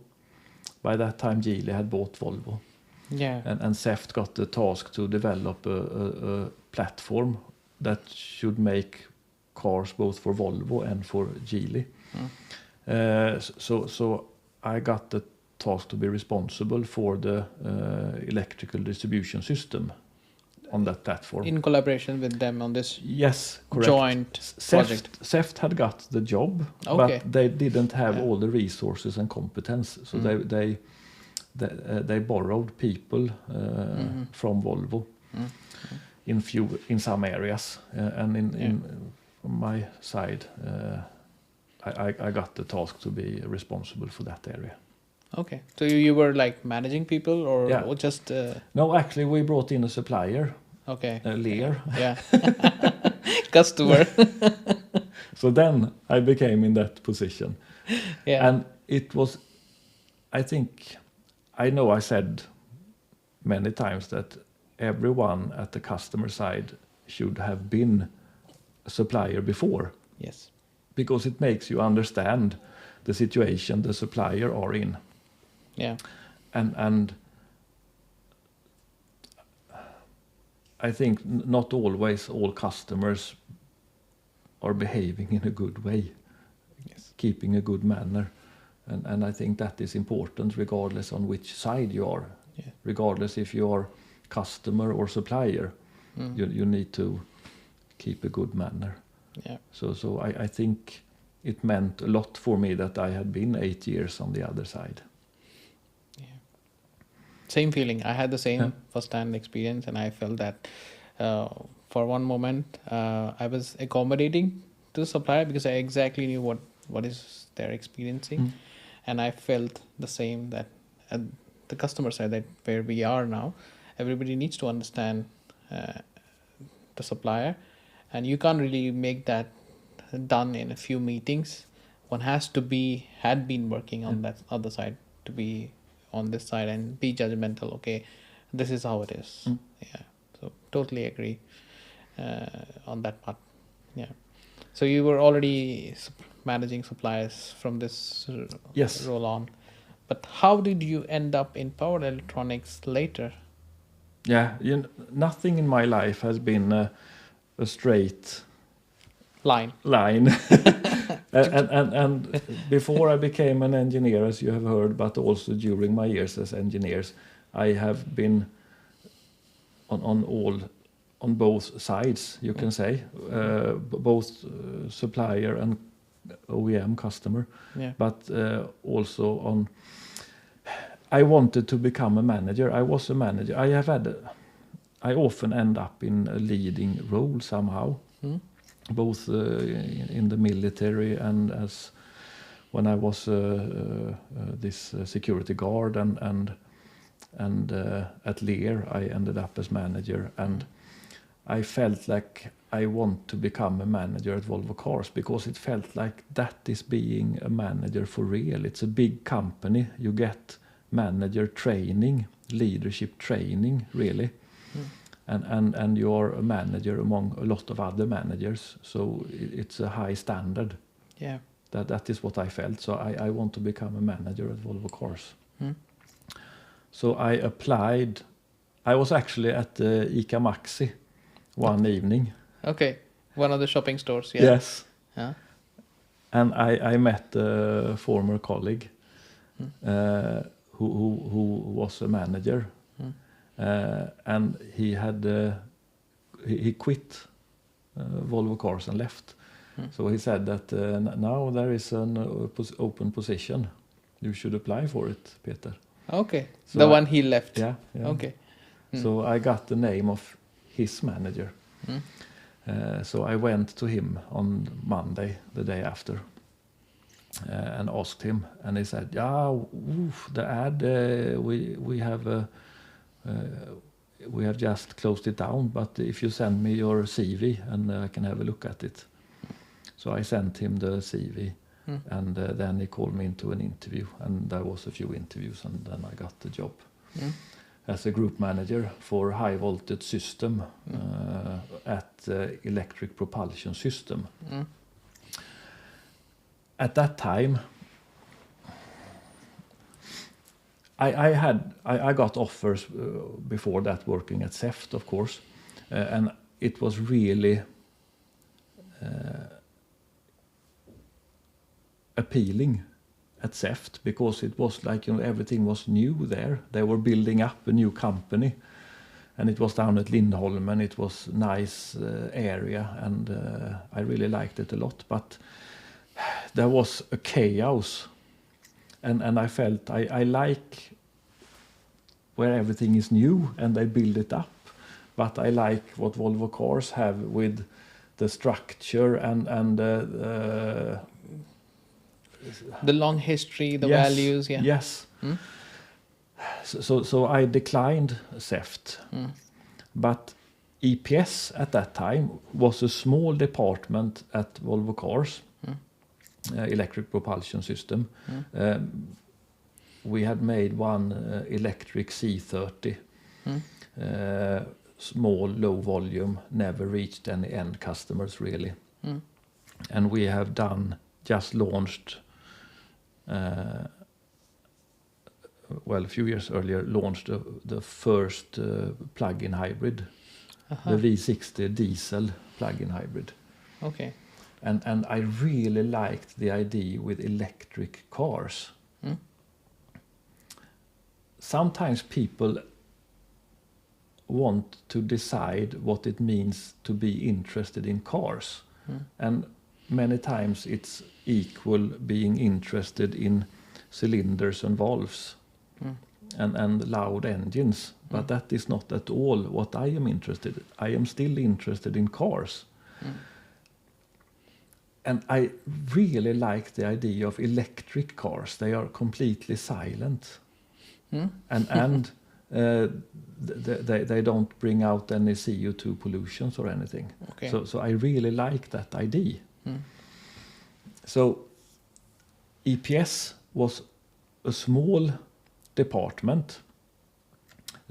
By that time, Geely had bought Volvo. Yeah. And CEVT got the task to develop a platform that should make cars both for Volvo and for Geely. So I got the task to be responsible for the electrical distribution system on that platform. In collaboration with them on this correct. Joint project. CEVT had got the job, Okay. but they didn't have all the resources and competence. So they borrowed people from Volvo in some areas, and from my side, I got the task to be responsible for that area. Okay, so you were like managing people, or just? No, actually, we brought in a supplier. Okay. Lear. Yeah. Customer. So then I became in that position. Yeah. And it was, I know I said many times that everyone at the customer side should have been a supplier before. Yes. Because it makes you understand the situation the supplier are in. Yeah. And I think not always all customers are behaving in a good way. Yes. Keeping a good manner. And I think that is important regardless on which side you are. Yeah. Regardless if you are customer or supplier, you need to keep a good manner. Yeah. So I think it meant a lot for me that I had been 8 years on the other side. Yeah. Same feeling. I had the same first-hand experience, and I felt that for one moment I was accommodating to the supplier because I exactly knew what is they're experiencing, and I felt the same that at the customer side, that where we are now, everybody needs to understand the supplier, and you can't really make that done in a few meetings. One had been working on that other side to be on this side and be judgmental. Okay, this is how it is. Yeah, so totally agree on that part. Yeah, so you were already managing suppliers from this Yes. role on, but how did you end up in power electronics later? Yeah, nothing in my life has been a straight Line. and before I became an engineer, as you have heard, but also during my years as engineers, I have been on both sides, you can say, both supplier and OEM customer, but also on. I wanted to become a manager. I was a manager. I often end up in a leading role somehow, both in the military and as when I was this security guard and at Lear I ended up as manager, and I felt like I want to become a manager at Volvo Cars because it felt like that is being a manager for real. It's a big company. You get manager training, leadership training, really. And you're a manager among a lot of other managers, so it's a high standard. Yeah. That is what I felt. So I want to become a manager at Volvo Cars. So I applied. I was actually at ICA Maxi one evening. Okay, one of the shopping stores. Yeah. Yes. Yeah. And I met a former colleague who was a manager. And he quit Volvo Cars and left. So he said that now there is an open position. You should apply for it, Peter. Okay, So the one he left. Yeah. Okay. So I got the name of his manager. So I went to him on Monday, the day after, and asked him, and he said, "Yeah, the ad we have just closed it down, but if you send me your CV and I can have a look at it." So I sent him the CV, and then he called me into an interview, and there was a few interviews, and then I got the job as a group manager for high voltage system at electric propulsion system. At that time, I got offers before that working at SEFT, of course, and it was really appealing at SEFT because it was like, everything was new there. They were building up a new company, and it was down at Lindholm, and it was nice area, and I really liked it a lot. But there was a chaos, and I felt I like where everything is new and they build it up, but I like what Volvo Cars have with the structure and the long history, the yes, values. Yeah. Yes. So I declined SEFT, but EPS at that time was a small department at Volvo Cars, electric propulsion system. We had made one electric C30, small, low volume, never reached any end customers really. And we have just launched, a few years earlier, launched the first plug-in hybrid, the V60 diesel plug-in hybrid. Okay. And I really liked the idea with electric cars. Sometimes people want to decide what it means to be interested in cars. And many times it's equal being interested in cylinders and valves. and loud engines. But that is not at all what I am interested in. I am still interested in cars. And I really like the idea of electric cars. They are completely silent. And they don't bring out any CO2 pollutions or anything. Okay. So I really like that idea. So EPS was a small department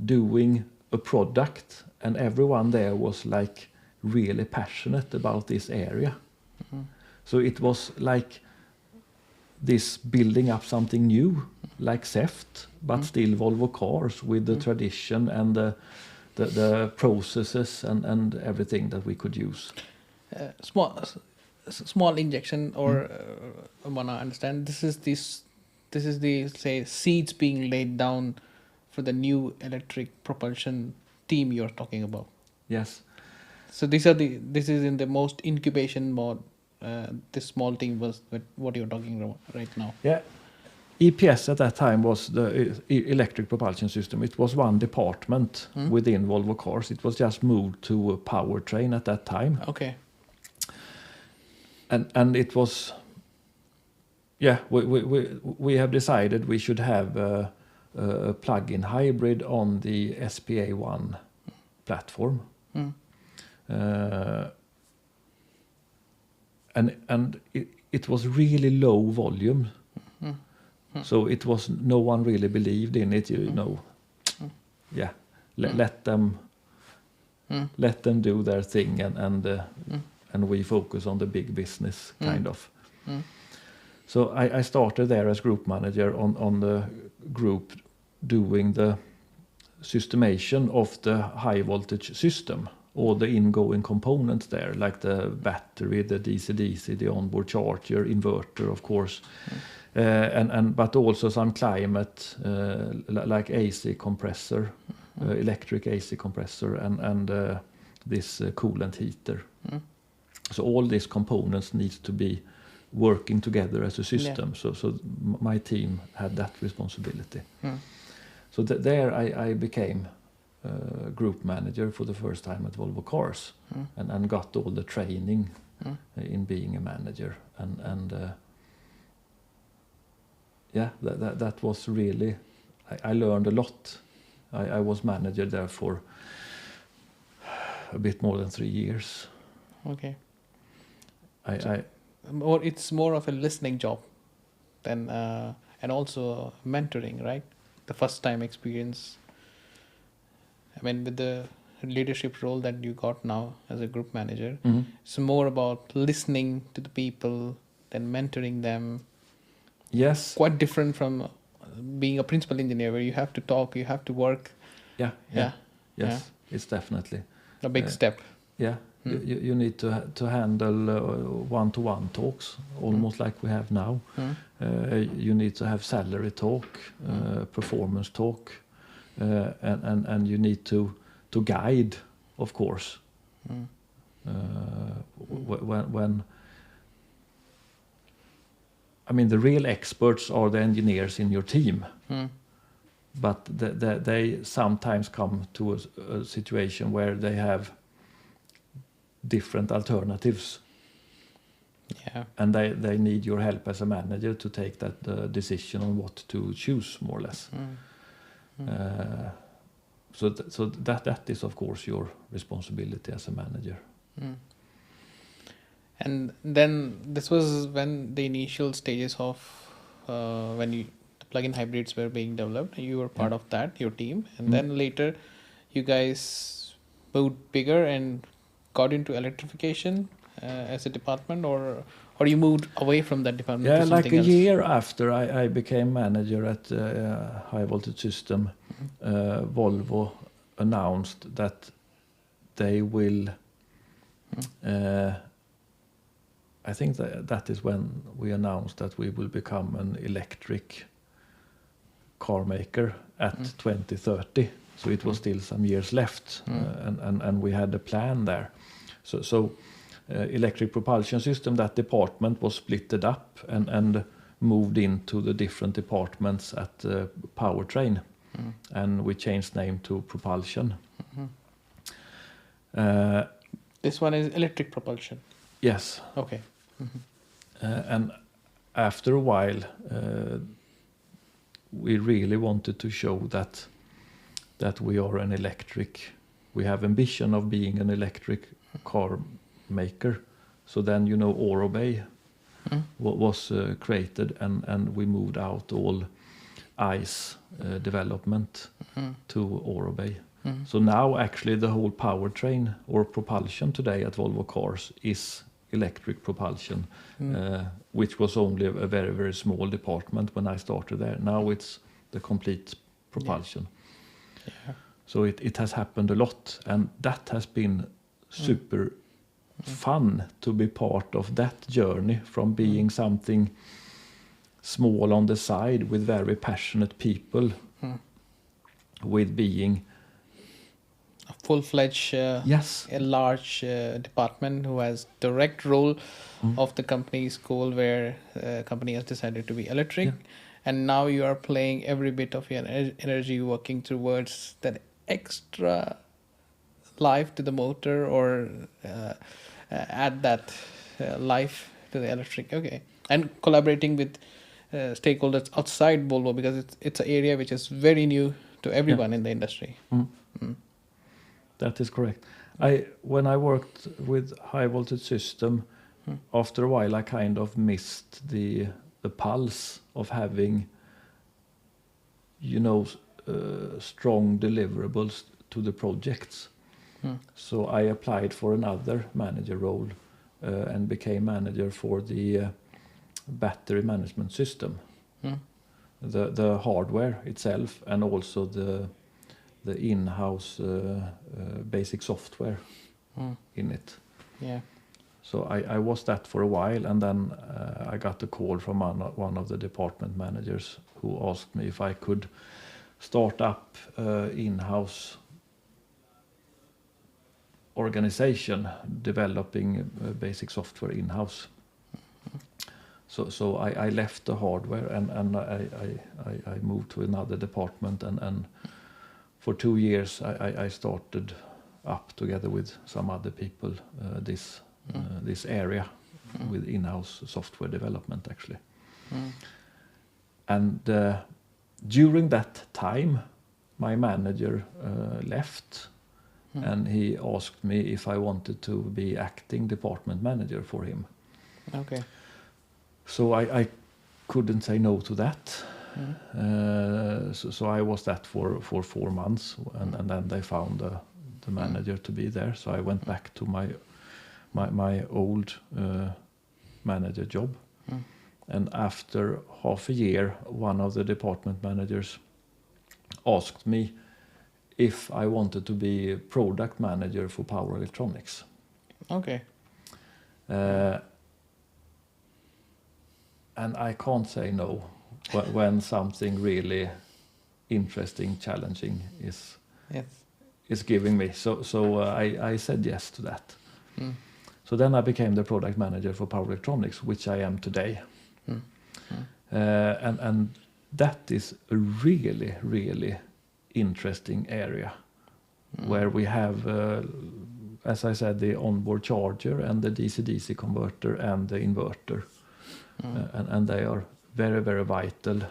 doing a product, and everyone there was like really passionate about this area. So it was like this building up something new, like SEFT, but still Volvo Cars with the tradition and the processes and everything that we could use. Small injection, or I wanna understand. This is the say seeds being laid down for the new electric propulsion team you're talking about. Yes. So this is in the most incubation mode. This small team was what you're talking about right now. Yeah. EPS at that time was the electric propulsion system. It was one department within Volvo Cars. It was just moved to a powertrain at that time. Okay. And it was, we have decided we should have a plug-in hybrid on the SPA1 platform. And it was really low volume. So it was, no one really believed in it, you know. Yeah, let them do their thing, and we focus on the big business, kind of. So I started there as group manager on the group doing the systemation of the high voltage system, all the ingoing components there, like the battery, the DC-DC, the onboard charger, inverter, of course, but also some climate, like AC compressor, electric AC compressor, and this coolant heater. So all these components need to be working together as a system. Yeah. So my team had that responsibility. So there I became group manager for the first time at Volvo Cars, and got all the training in being a manager, and that was really, I learned a lot. I was manager there for a bit more than 3 years. Okay. Or it's more of a listening job than and also mentoring, right? The first time experience. I mean, with the leadership role that you got now as a group manager, it's more about listening to the people than mentoring them. Yes. Quite different from being a principal engineer, where you have to talk, you have to work. Yes, it's definitely a big step. Yeah. You need to handle one-to-one talks, almost like we have now. You need to have salary talk, performance talk, and you need to guide, of course. When I mean, the real experts are the engineers in your team, but they sometimes come to a situation where they have different alternatives, and they need your help as a manager to take that decision on what to choose, more or less. So that is, of course, your responsibility as a manager. And then this was when the initial stages of when the plug-in hybrids were being developed. You were part of that, your team, and then later you guys moved bigger and got into electrification as a department, or you moved away from that department to something like a else? year after I became manager at high voltage system, Volvo announced that they will I think that is when we announced that we will become an electric car maker at 2030. So it was still some years left, and we had a plan there. So electric propulsion system, that department was splitted up and moved into the different departments at powertrain. and we changed name to Propulsion. This one is electric propulsion. Yes. Okay. And after a while, we really wanted to show that we are an electric. We have ambition of being an electric car maker. So then, Orobay was created, and we moved out all ICE development to Orobay. So now actually the whole powertrain or propulsion today at Volvo Cars is electric propulsion, which was only a very, very small department when I started there. Now it's the complete propulsion. Yeah. So it has happened a lot, and that has been super fun to be part of that journey from being something small on the side with very passionate people with being A full-fledged, yes, a large department who has direct role of the company's goal, where company has decided to be electric, and now you are playing every bit of your energy working towards that extra life to the motor, or add that life to the electric. Okay, and collaborating with stakeholders outside Volvo, because it's an area which is very new to everyone in the industry. That is correct. When I worked with high voltage system, after a while I kind of missed the pulse of having, strong deliverables to the projects. So I applied for another manager role and became manager for the battery management system, the hardware itself, and also the in-house basic software in it. Yeah. So I was that for a while, and then I got a call from one of the department managers who asked me if I could start up in-house organization developing basic software in-house. So I left the hardware, and I moved to another department, and for 2 years I started up together with some other people this area with in-house software development actually. And during that time my manager left, and he asked me if I wanted to be acting department manager for him. Okay. So I couldn't say no to that. So I was that for 4 months, and then they found the manager to be there. So I went back to my old manager job. And after half a year, one of the department managers asked me if I wanted to be product manager for power electronics. Okay. And I can't say no when something really interesting, challenging is giving me. So I said yes to that. So then I became the product manager for power electronics, which I am today. And that is a really, really interesting area where we have, as I said, the onboard charger and the DC-DC converter and the inverter. And they are very, very vital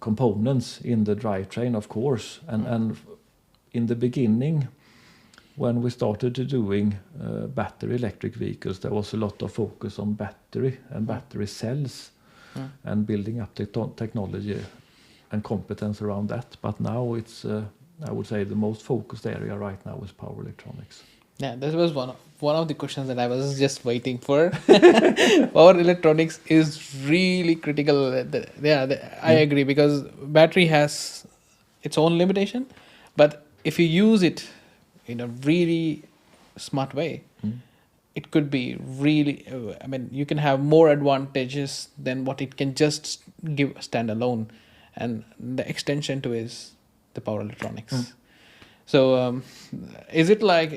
components in the drivetrain, of course. And in the beginning, when we started to doing battery electric vehicles, there was a lot of focus on battery and battery cells and building up the technology and competence around that. But now it's, I would say, the most focused area right now is power electronics. Yeah, this was one of the questions that I was just waiting for. Power electronics is really critical. I agree, because battery has its own limitation, but if you use it in a really smart way, it could be really, you can have more advantages than what it can just give standalone, and the extension to is the power electronics. So is it like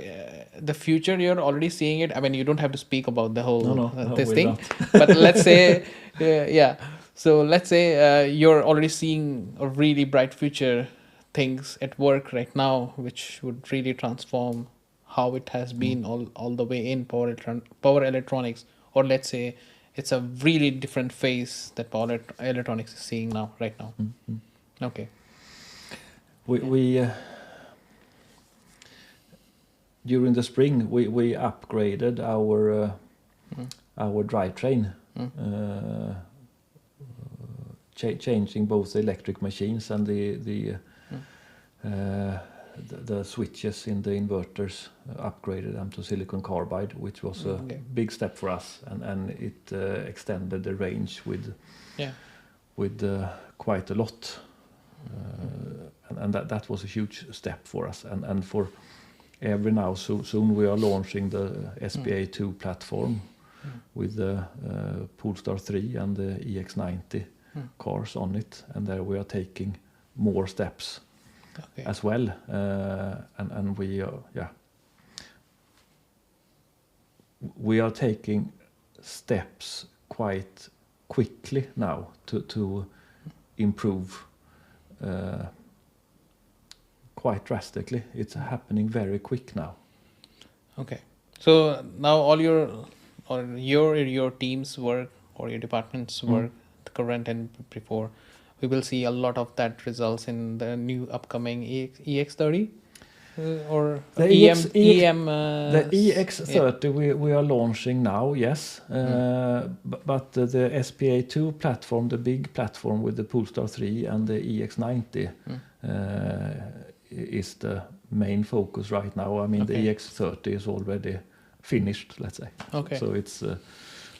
the future, you're already seeing it? You don't have to speak about the whole this thing, but let's say, So let's say you're already seeing a really bright future things at work right now, which would really transform how it has been all the way in power electronics, or let's say it's a really different phase that electronics is seeing now, right now. Mm. Okay. We during the spring we upgraded our drivetrain, changing both the electric machines and the switches in the inverters, upgraded them to silicon carbide, which was a big step for us, and it extended the range with quite a lot, and that was a huge step for us, and for every now soon we are launching the SPA2 platform with the Polestar 3 and the EX90 cars on it, and there we are taking more steps as well, and we are taking steps quite quickly now to improve quite drastically. It's happening very quick now. Okay. So now all your team's work or your department's work, the current and before, we will see a lot of that results in the new upcoming EX30 or the EM. The EX30 we are launching now, yes, but the SPA2 platform, the big platform with the Polestar 3 and the EX90, is the main focus right now. I mean, the EX30 is already finished, let's say. Okay. So it's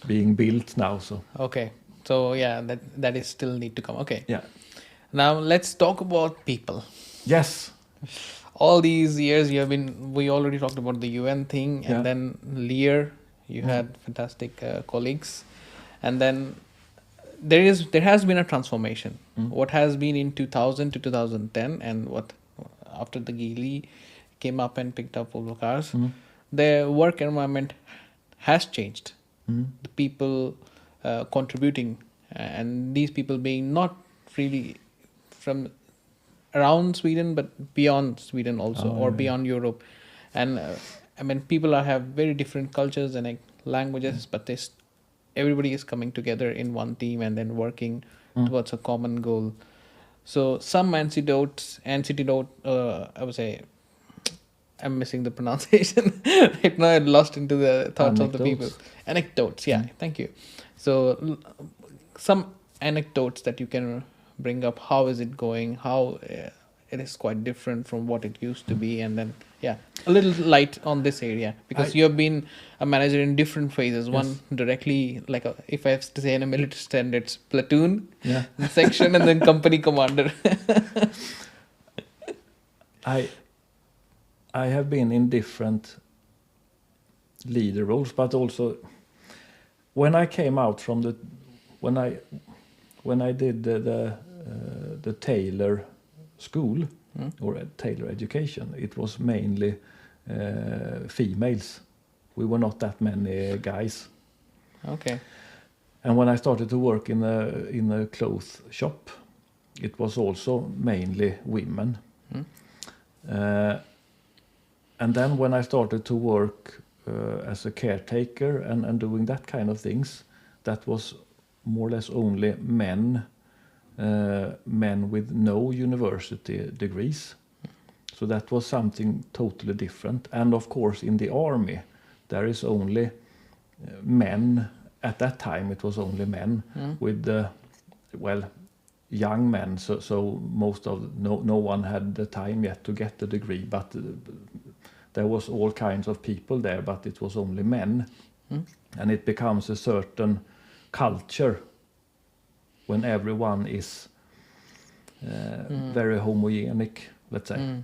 being built now. So. Okay. So yeah, that is still need to come. Okay. Yeah. Now let's talk about people. Yes. All these years we already talked about the UN thing, and then Lear, you had fantastic colleagues, and then there has been a transformation. What has been in 2000 to 2010, and what after the Geely came up and picked up Volvo Cars, the work environment has changed. The people contributing, and these people being not really from around Sweden but beyond Sweden also, beyond Europe, and I mean people have very different cultures and languages, but everybody is coming together in one team and then working towards a common goal. So some antidote, I would say, I'm missing the pronunciation right now. I lost into the thoughts of the people. Anecdotes, thank you. So some anecdotes that you can bring up. How is it going? How it is quite different from what it used to be, and then a little light on this area, because you have been a manager in different phases. One directly, like if I have to say in a military standards, platoon, section, and then company commander. I have been in different leader roles, but also when I came out from when I did the tailor school or tailor education, it was mainly females. We were not that many guys. Okay. And when I started to work in a clothes shop, it was also mainly women. And then when I started to work as a caretaker and doing that kind of things, that was more or less only men with no university degrees. So that was something totally different. And of course in the army, there is only men. At that time it was only men with young men. So most of no one had the time yet to get the degree, but there was all kinds of people there, but it was only men. And it becomes a certain culture when everyone is very homogenic, let's say.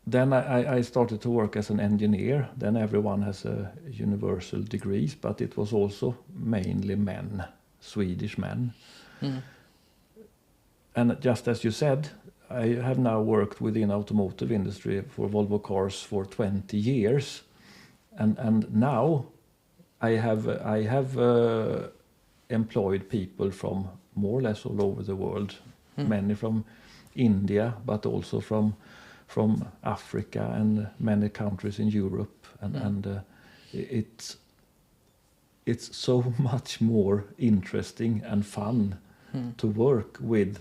Then I started to work as an engineer. Then everyone has a universal degrees, but it was also mainly men, Swedish men. And just as you said, I have now worked within automotive industry for Volvo Cars for 20 years. And now I have employed people from more or less all over the world, many from India, but also from Africa and many countries in Europe, and it's so much more interesting and fun to work with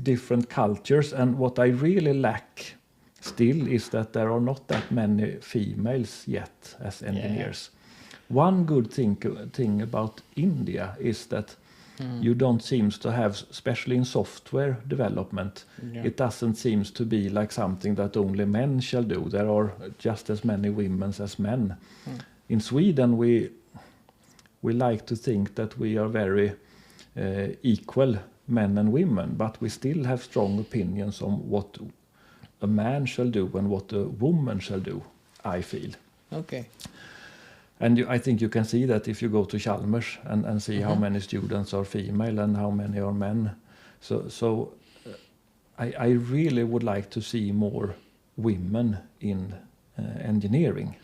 different cultures. And what I really lack still is that there are not that many females yet as engineers. One good thing about India is that you don't seems to have, especially in software development, it doesn't seems to be like something that only men shall do. There are just as many women as men. In Sweden, we like to think that we are very equal, men and women, but we still have strong opinions on what a man shall do and what a woman shall do, I feel. Okay. And I think you can see that if you go to Chalmers and see how many students are female and how many are men. So I really would like to see more women in engineering.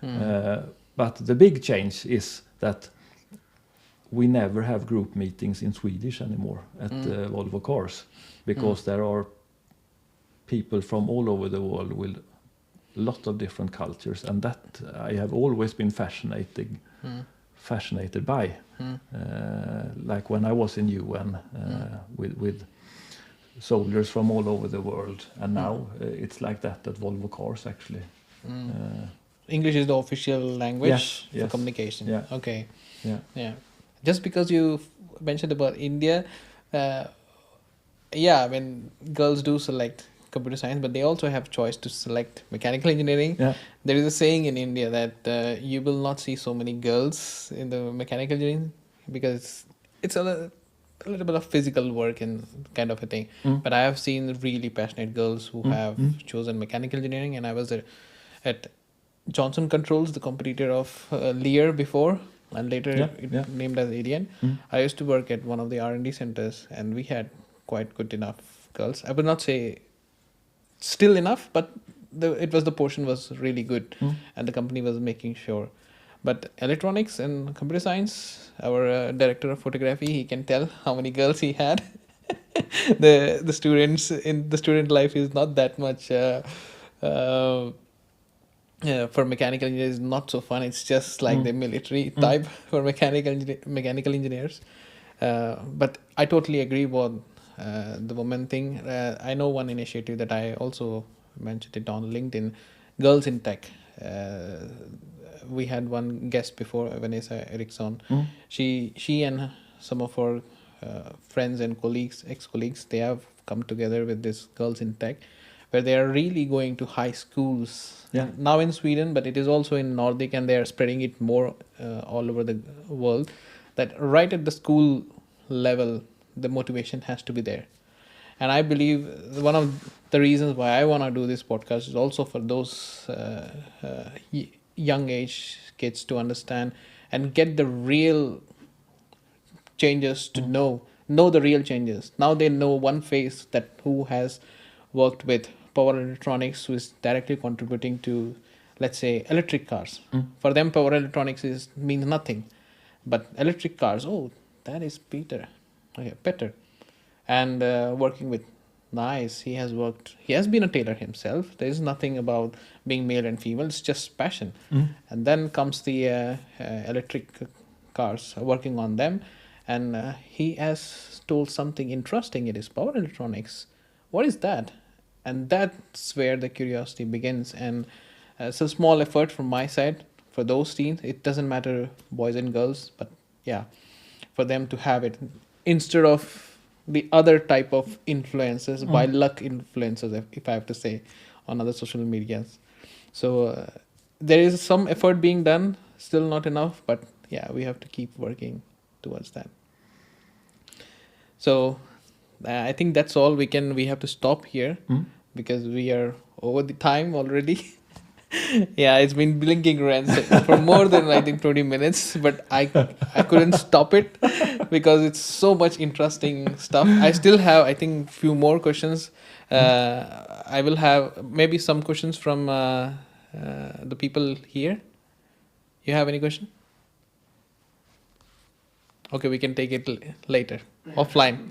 But the big change is that we never have group meetings in Swedish anymore at Volvo Cars, because there are people from all over the world with a lot of different cultures, and that I have always been fascinated by. Like when I was in UN with soldiers from all over the world, and now it's like that at Volvo Cars actually. English is the official language for yes. communication. Yeah. Okay. Yeah. Just because you mentioned about India, when girls do select computer science, but they also have choice to select mechanical engineering. There is a saying in India that you will not see so many girls in the mechanical engineering because it's a little bit of physical work and kind of a thing. But I have seen really passionate girls who have chosen mechanical engineering, and I was at Johnson Controls, the competitor of Lear before, and later named as ADN. I used to work at one of the R&D centers, and we had quite good enough girls. I would not say still enough, but the portion was really good, and the company was making sure. But electronics and computer science, our director of photography, he can tell how many girls he had. the students in the student life is not that much. For mechanical engineers, not so fun. It's just like the military type for mechanical engineers. But I totally agree about the woman thing. I know one initiative that I also mentioned it on LinkedIn, Girls in Tech. We had one guest before, Vanessa Eriksson. She and some of her friends and colleagues, ex-colleagues, they have come together with this Girls in Tech, where they are really going to high schools now in Sweden, but it is also in Nordic, and they are spreading it more all over the world. That right at the school level, the motivation has to be there. And I believe one of the reasons why I want to do this podcast is also for those young age kids to understand and get the real changes, to know the real changes. Now they know one face that who has worked with power electronics, who is directly contributing to, let's say, electric cars. For them, power electronics means nothing, but electric cars, that is Peter. Okay, Peter. And working with Nice, he has been a tailor himself. There is nothing about being male and female, it's just passion. And then comes the electric cars, working on them, and he has told something interesting. It is power electronics. What is that? And that's where the curiosity begins. And it's a small effort from my side for those teens. It doesn't matter boys and girls, but for them to have it instead of the other type of influences, by luck influences, if I have to say, on other social medias. So there is some effort being done, still not enough, but we have to keep working towards that. So I think that's all. We have to stop here because we are over the time already. It's been blinking red for more than I think 20 minutes, but I couldn't stop it because it's so much interesting stuff. I still have, I think, few more questions. I will have maybe some questions from the people here. You have any question? Okay, we can take it later, offline.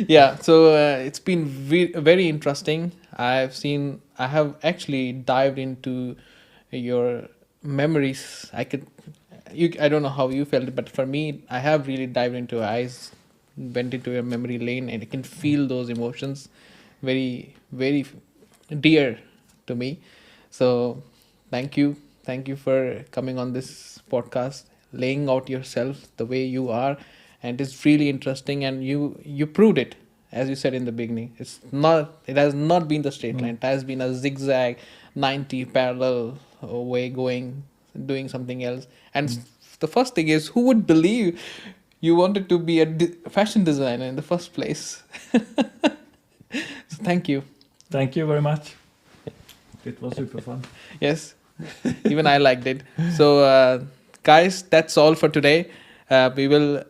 Yeah, so it's been very interesting. I have actually dived into your memories. I don't know how you felt, but for me, I have really dived into eyes, went into your memory lane, and I can feel those emotions very, very dear to me. So, thank you for coming on this podcast, laying out yourself the way you are, and it's really interesting. And you proved it, as you said in the beginning. It has not been the straight line. It has been a zigzag, 90 parallel way going, doing something else. And the first thing is, who would believe you wanted to be a fashion designer in the first place? So thank you. Thank you very much. It was super fun. Yes, even I liked it. So, guys, that's all for today. We will,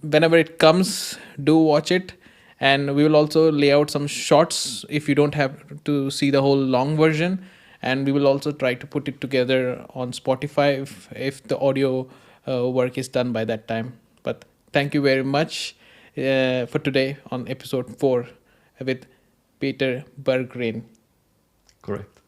whenever it comes, do watch it. And we will also lay out some shots if you don't have to see the whole long version. And we will also try to put it together on Spotify if the audio work is done by that time. But thank you very much for today on episode 4 with Peter Berggren. Correct.